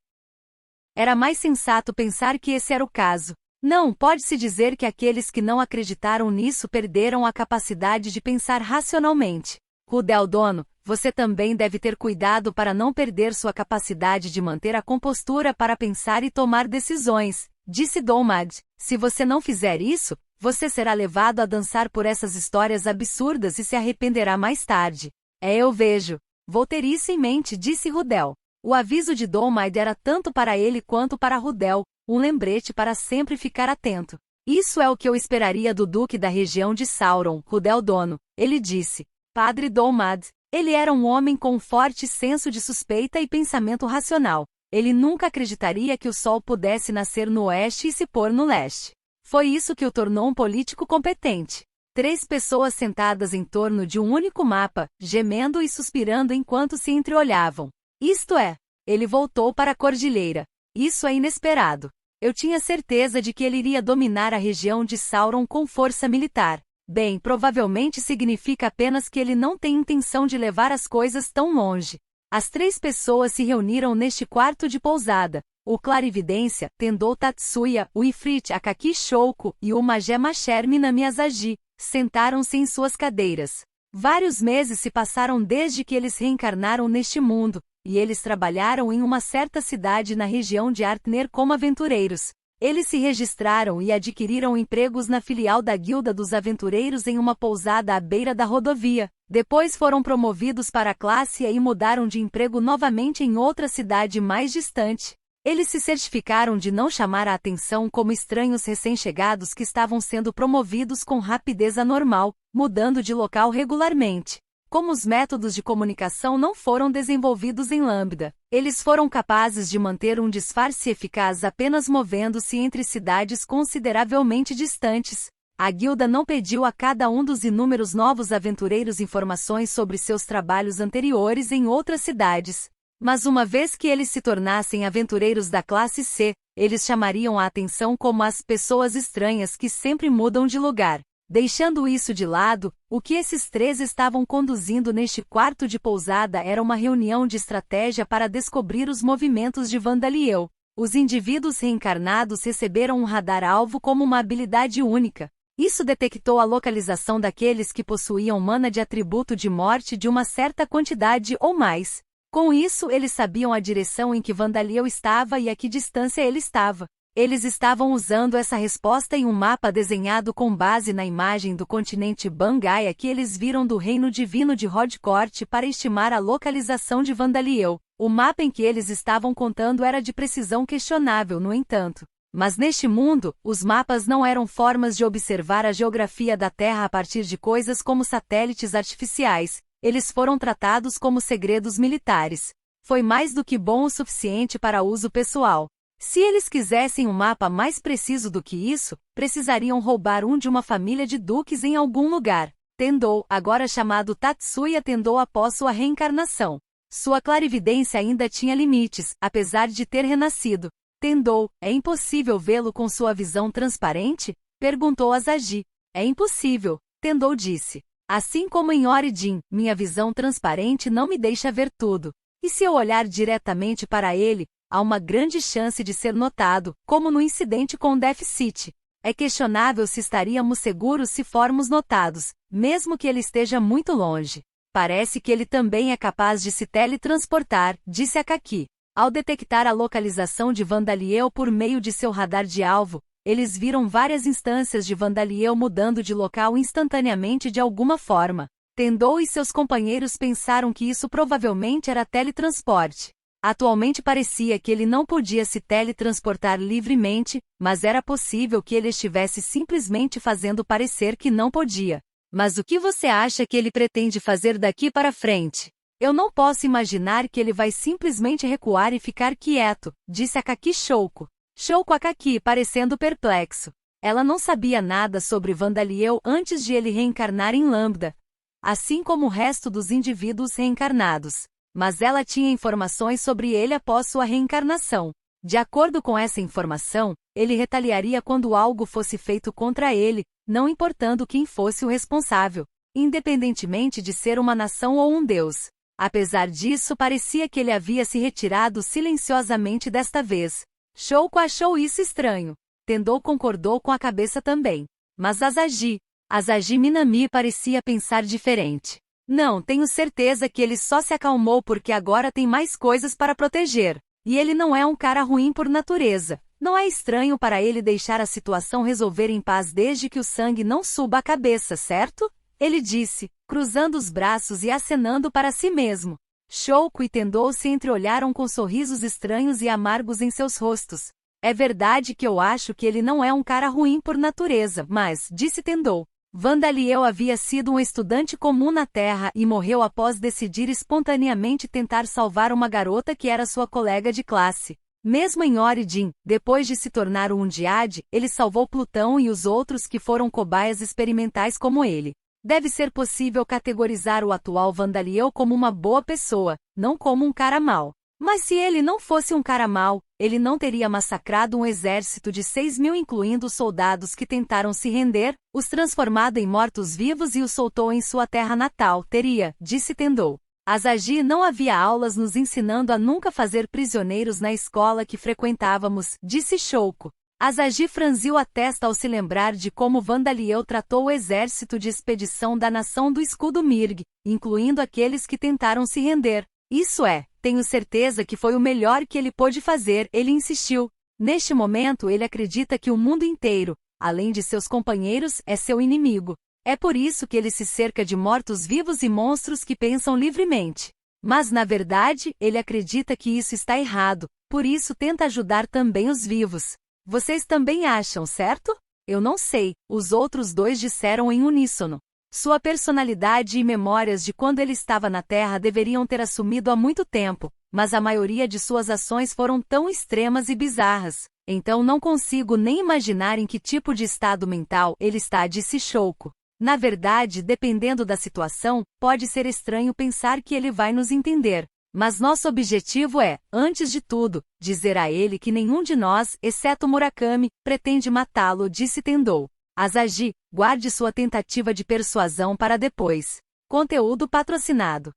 Era mais sensato pensar que esse era o caso. Não, pode-se dizer que aqueles que não acreditaram nisso perderam a capacidade de pensar racionalmente. Rudel Dono, você também deve ter cuidado para não perder sua capacidade de manter a compostura para pensar e tomar decisões, disse Domad. Se você não fizer isso, você será levado a dançar por essas histórias absurdas e se arrependerá mais tarde. Eu vejo. Vou ter isso em mente, disse Rudel. O aviso de Domad era tanto para ele quanto para Rudel, um lembrete para sempre ficar atento. Isso é o que eu esperaria do duque da região de Sauron, Rudel Dono, ele disse. Padre Domad. Ele era um homem com um forte senso de suspeita e pensamento racional. Ele nunca acreditaria que o sol pudesse nascer no oeste e se pôr no leste. Foi isso que o tornou um político competente. 3 pessoas sentadas em torno de um único mapa, gemendo e suspirando enquanto se entreolhavam. Isto é, ele voltou para a cordilheira. Isso é inesperado. Eu tinha certeza de que ele iria dominar a região de Sauron com força militar. Bem, provavelmente significa apenas que ele não tem intenção de levar as coisas tão longe. As 3 pessoas se reuniram neste quarto de pousada. O clarividência, Tendou Tatsuya, o Ifrit Akaki Shouko e o Magé Masher Minami Asaji, sentaram-se em suas cadeiras. Vários meses se passaram desde que eles reencarnaram neste mundo, e eles trabalharam em uma certa cidade na região de Artner como aventureiros. Eles se registraram e adquiriram empregos na filial da Guilda dos Aventureiros em uma pousada à beira da rodovia. Depois foram promovidos para a classe E e mudaram de emprego novamente em outra cidade mais distante. Eles se certificaram de não chamar a atenção como estranhos recém-chegados que estavam sendo promovidos com rapidez anormal, mudando de local regularmente. Como os métodos de comunicação não foram desenvolvidos em Lambda, eles foram capazes de manter um disfarce eficaz apenas movendo-se entre cidades consideravelmente distantes. A guilda não pediu a cada um dos inúmeros novos aventureiros informações sobre seus trabalhos anteriores em outras cidades. Mas uma vez que eles se tornassem aventureiros da classe C, eles chamariam a atenção como as pessoas estranhas que sempre mudam de lugar. Deixando isso de lado, o que esses 3 estavam conduzindo neste quarto de pousada era uma reunião de estratégia para descobrir os movimentos de Vandaliel. Os indivíduos reencarnados receberam um radar-alvo como uma habilidade única. Isso detectou a localização daqueles que possuíam mana de atributo de morte de uma certa quantidade ou mais. Com isso, eles sabiam a direção em que Vandaliel estava e a que distância ele estava. Eles estavam usando essa resposta em um mapa desenhado com base na imagem do continente Bangaia que eles viram do reino divino de Rodcourt para estimar a localização de Vandaliel. O mapa em que eles estavam contando era de precisão questionável, no entanto. Mas neste mundo, os mapas não eram formas de observar a geografia da Terra a partir de coisas como satélites artificiais. Eles foram tratados como segredos militares. Foi mais do que bom o suficiente para uso pessoal. Se eles quisessem um mapa mais preciso do que isso, precisariam roubar um de uma família de duques em algum lugar. Tendou, agora chamado Tatsuya Tendou após sua reencarnação. Sua clarividência ainda tinha limites, apesar de ter renascido. Tendou, é impossível vê-lo com sua visão transparente? Perguntou Asaji. É impossível, Tendou disse. Assim como em Origin, minha visão transparente não me deixa ver tudo. E se eu olhar diretamente para ele, há uma grande chance de ser notado, como no incidente com Deficit. É questionável se estaríamos seguros se formos notados, mesmo que ele esteja muito longe. Parece que ele também é capaz de se teletransportar, disse Akaki. Ao detectar a localização de Vandaliel por meio de seu radar de alvo, eles viram várias instâncias de Vandaliel mudando de local instantaneamente de alguma forma. Tendou e seus companheiros pensaram que isso provavelmente era teletransporte. Atualmente parecia que ele não podia se teletransportar livremente, mas era possível que ele estivesse simplesmente fazendo parecer que não podia. Mas o que você acha que ele pretende fazer daqui para frente? Eu não posso imaginar que ele vai simplesmente recuar e ficar quieto, disse Akaki Shouko. Shouko Akaki parecendo perplexo. Ela não sabia nada sobre Vandaliel antes de ele reencarnar em Lambda, assim como o resto dos indivíduos reencarnados. Mas ela tinha informações sobre ele após sua reencarnação. De acordo com essa informação, ele retaliaria quando algo fosse feito contra ele, não importando quem fosse o responsável, independentemente de ser uma nação ou um deus. Apesar disso, parecia que ele havia se retirado silenciosamente desta vez. Shouko achou isso estranho. Tendou concordou com a cabeça também. Mas Asahi Minami parecia pensar diferente. Não, tenho certeza que ele só se acalmou porque agora tem mais coisas para proteger. E ele não é um cara ruim por natureza. Não é estranho para ele deixar a situação resolver em paz desde que o sangue não suba a cabeça, certo? Ele disse, cruzando os braços e acenando para si mesmo. Shouko e Tendou se entreolharam com sorrisos estranhos e amargos em seus rostos. É verdade que eu acho que ele não é um cara ruim por natureza, mas, disse Tendou, Vandaliel havia sido um estudante comum na Terra e morreu após decidir espontaneamente tentar salvar uma garota que era sua colega de classe. Mesmo em Origin, depois de se tornar um Undyad, ele salvou Plutão e os outros que foram cobaias experimentais como ele. Deve ser possível categorizar o atual Vandaliel como uma boa pessoa, não como um cara mau. Mas se ele não fosse um cara mau, ele não teria massacrado um exército de 6.000 incluindo soldados que tentaram se render, os transformado em mortos-vivos e os soltou em sua terra natal, teria, disse Tendou. Asahi não havia aulas nos ensinando a nunca fazer prisioneiros na escola que frequentávamos, disse Shouko. Asahi franziu a testa ao se lembrar de como Vandaliel tratou o exército de expedição da nação do escudo Mirg, incluindo aqueles que tentaram se render. Isso é, tenho certeza que foi o melhor que ele pôde fazer, ele insistiu. Neste momento ele acredita que o mundo inteiro, além de seus companheiros, é seu inimigo. É por isso que ele se cerca de mortos-vivos e monstros que pensam livremente. Mas na verdade, ele acredita que isso está errado, por isso tenta ajudar também os vivos. Vocês também acham, certo? Eu não sei, os outros dois disseram em uníssono. Sua personalidade e memórias de quando ele estava na Terra deveriam ter assumido há muito tempo, mas a maioria de suas ações foram tão extremas e bizarras. Então não consigo nem imaginar em que tipo de estado mental ele está, disse Shouko. Na verdade, dependendo da situação, pode ser estranho pensar que ele vai nos entender. Mas nosso objetivo é, antes de tudo, dizer a ele que nenhum de nós, exceto Murakami, pretende matá-lo, disse Tendou. Asahi, guarde sua tentativa de persuasão para depois. Conteúdo patrocinado.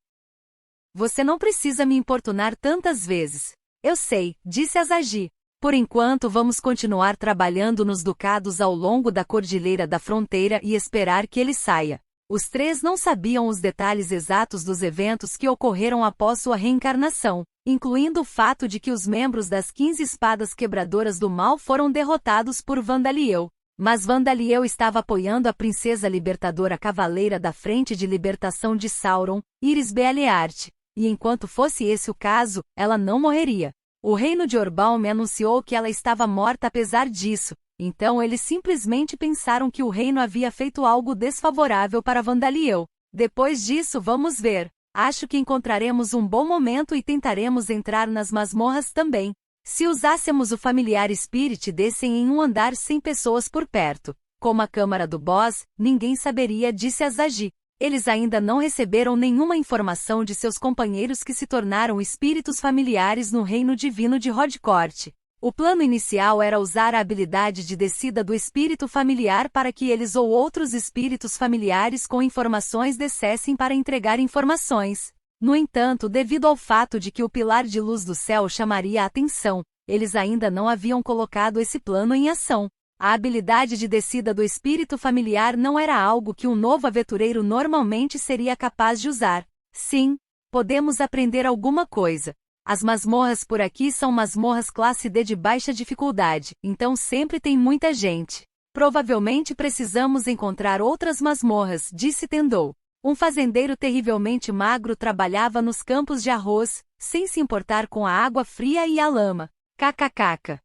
Você não precisa me importunar tantas vezes. Eu sei, disse Asahi. Por enquanto vamos continuar trabalhando nos ducados ao longo da Cordilheira da Fronteira e esperar que ele saia. Os três não sabiam os detalhes exatos dos eventos que ocorreram após sua reencarnação, incluindo o fato de que os membros das 15 espadas quebradoras do mal foram derrotados por Vandaliel. Mas Vandaliel estava apoiando a princesa libertadora cavaleira da Frente de Libertação de Sauron, Iris Bealeart, e enquanto fosse esse o caso, ela não morreria. O reino de Orbalm me anunciou que ela estava morta apesar disso, então eles simplesmente pensaram que o reino havia feito algo desfavorável para Vandaliel. Depois disso vamos ver. Acho que encontraremos um bom momento e tentaremos entrar nas masmorras também. Se usássemos o familiar Spirit descem em um andar sem pessoas por perto, como a câmara do boss, ninguém saberia, disse Asahi. Eles ainda não receberam nenhuma informação de seus companheiros que se tornaram espíritos familiares no reino divino de Rodcourt. O plano inicial era usar a habilidade de descida do espírito familiar para que eles ou outros espíritos familiares com informações descessem para entregar informações. No entanto, devido ao fato de que o pilar de luz do céu chamaria a atenção, eles ainda não haviam colocado esse plano em ação. A habilidade de descida do espírito familiar não era algo que um novo aventureiro normalmente seria capaz de usar. Sim, podemos aprender alguma coisa. As masmorras por aqui são masmorras classe D de baixa dificuldade, então sempre tem muita gente. Provavelmente precisamos encontrar outras masmorras, disse Tendou. Um fazendeiro terrivelmente magro trabalhava nos campos de arroz, sem se importar com a água fria e a lama. KKK.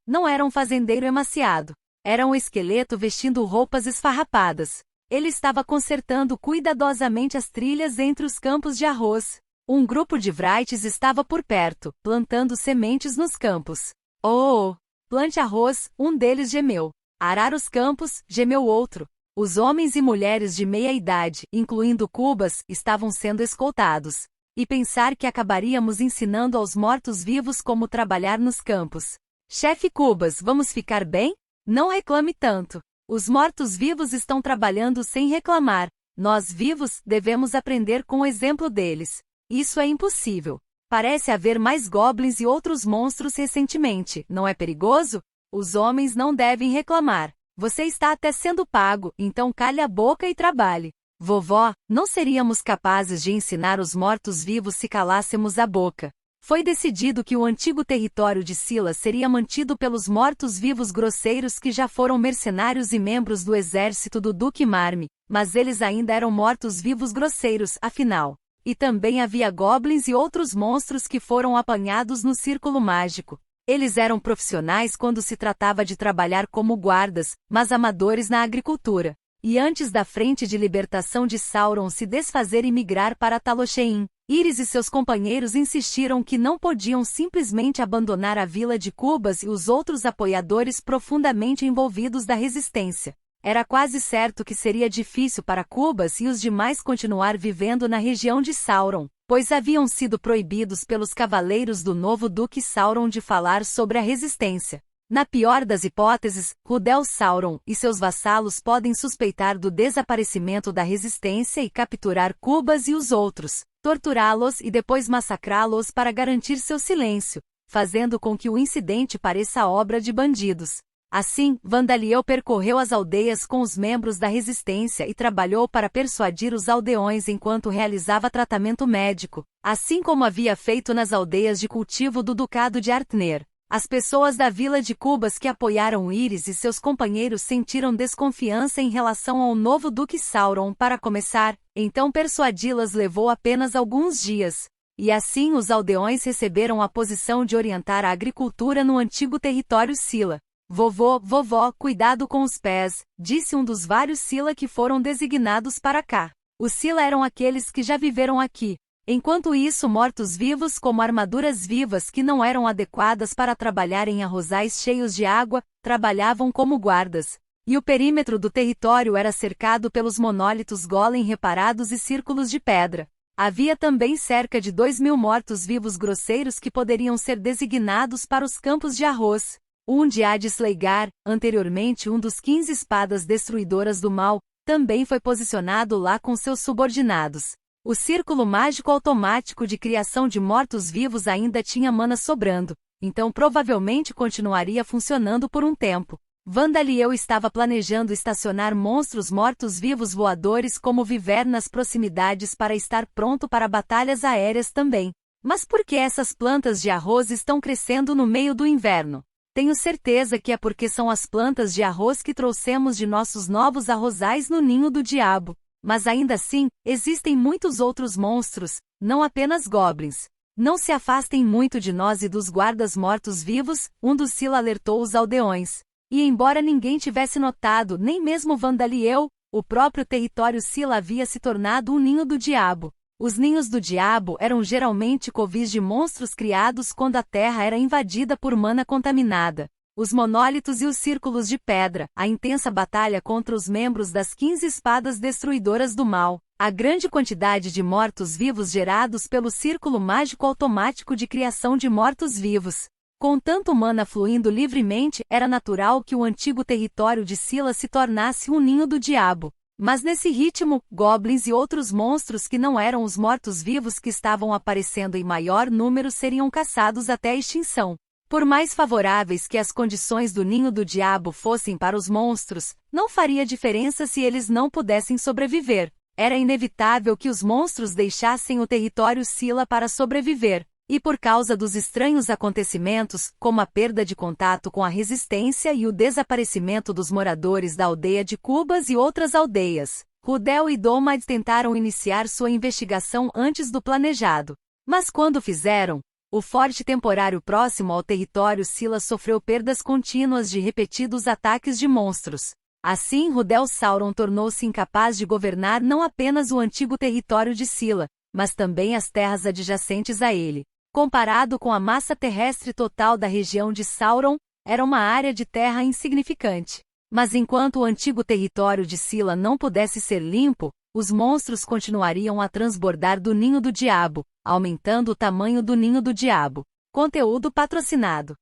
Não era um fazendeiro emaciado. Era um esqueleto vestindo roupas esfarrapadas. Ele estava consertando cuidadosamente as trilhas entre os campos de arroz. Um grupo de Vrights estava por perto, plantando sementes nos campos. Oh! Plante arroz, um deles gemeu. Arar os campos, gemeu outro. Os homens e mulheres de meia idade, incluindo Cubas, estavam sendo escoltados. E pensar que acabaríamos ensinando aos mortos-vivos como trabalhar nos campos. Chefe Cubas, vamos ficar bem? Não reclame tanto. Os mortos-vivos estão trabalhando sem reclamar. Nós vivos devemos aprender com o exemplo deles. Isso é impossível. Parece haver mais goblins e outros monstros recentemente, não é perigoso? Os homens não devem reclamar. Você está até sendo pago, então cale a boca e trabalhe. Vovó, não seríamos capazes de ensinar os mortos-vivos se calássemos a boca. Foi decidido que o antigo território de Sila seria mantido pelos mortos-vivos grosseiros que já foram mercenários e membros do exército do Duque Marme, mas eles ainda eram mortos-vivos grosseiros, afinal. E também havia goblins e outros monstros que foram apanhados no círculo mágico. Eles eram profissionais quando se tratava de trabalhar como guardas, mas amadores na agricultura. E antes da Frente de Libertação de Sauron se desfazer e migrar para Talochein, Íris e seus companheiros insistiram que não podiam simplesmente abandonar a vila de Cubas e os outros apoiadores profundamente envolvidos da resistência. Era quase certo que seria difícil para Cubas e os demais continuar vivendo na região de Sauron, pois haviam sido proibidos pelos cavaleiros do novo Duque Sauron de falar sobre a resistência. Na pior das hipóteses, Rudel Sauron e seus vassalos podem suspeitar do desaparecimento da resistência e capturar Cubas e os outros, torturá-los e depois massacrá-los para garantir seu silêncio, fazendo com que o incidente pareça obra de bandidos. Assim, Vandaliel percorreu as aldeias com os membros da resistência e trabalhou para persuadir os aldeões enquanto realizava tratamento médico, assim como havia feito nas aldeias de cultivo do Ducado de Artner. As pessoas da vila de Cubas que apoiaram Íris e seus companheiros sentiram desconfiança em relação ao novo Duque Sauron para começar, então persuadi-las levou apenas alguns dias. E assim os aldeões receberam a posição de orientar a agricultura no antigo território Sila. Vovó, cuidado com os pés, disse um dos vários Sila que foram designados para cá. Os Sila eram aqueles que já viveram aqui. Enquanto isso, mortos-vivos como armaduras vivas que não eram adequadas para trabalhar em arrozais cheios de água, trabalhavam como guardas. E o perímetro do território era cercado pelos monólitos golem reparados e círculos de pedra. Havia também cerca de 2.000 mortos-vivos grosseiros que poderiam ser designados para os campos de arroz. Um de Adisleigar, anteriormente um dos 15 espadas destruidoras do mal, também foi posicionado lá com seus subordinados. O círculo mágico automático de criação de mortos-vivos ainda tinha mana sobrando, então provavelmente continuaria funcionando por um tempo. Vandaliel estava planejando estacionar monstros mortos-vivos voadores como Viver nas proximidades para estar pronto para batalhas aéreas também. Mas por que essas plantas de arroz estão crescendo no meio do inverno? Tenho certeza que é porque são as plantas de arroz que trouxemos de nossos novos arrozais no ninho do diabo. Mas ainda assim, existem muitos outros monstros, não apenas goblins. Não se afastem muito de nós e dos guardas mortos-vivos, um dos Sila alertou os aldeões. E embora ninguém tivesse notado, nem mesmo Vandaliel, o próprio território Sila havia se tornado um ninho do diabo. Os ninhos do diabo eram geralmente covis de monstros criados quando a terra era invadida por mana contaminada. Os monólitos e os círculos de pedra, a intensa batalha contra os membros das 15 espadas destruidoras do mal, a grande quantidade de mortos-vivos gerados pelo círculo mágico automático de criação de mortos-vivos. Com tanto mana fluindo livremente, era natural que o antigo território de Sila se tornasse um ninho do diabo. Mas nesse ritmo, goblins e outros monstros que não eram os mortos-vivos que estavam aparecendo em maior número seriam caçados até a extinção. Por mais favoráveis que as condições do ninho do diabo fossem para os monstros, não faria diferença se eles não pudessem sobreviver. Era inevitável que os monstros deixassem o território Sila para sobreviver, e por causa dos estranhos acontecimentos, como a perda de contato com a resistência e o desaparecimento dos moradores da aldeia de Cubas e outras aldeias, Rudel e Domad tentaram iniciar sua investigação antes do planejado. Mas quando fizeram, o forte temporário próximo ao território Sila sofreu perdas contínuas de repetidos ataques de monstros. Assim, Rudel Sauron tornou-se incapaz de governar não apenas o antigo território de Sila, mas também as terras adjacentes a ele. Comparado com a massa terrestre total da região de Sauron, era uma área de terra insignificante. Mas enquanto o antigo território de Sila não pudesse ser limpo, os monstros continuariam a transbordar do ninho do diabo, aumentando o tamanho do ninho do diabo. Conteúdo patrocinado.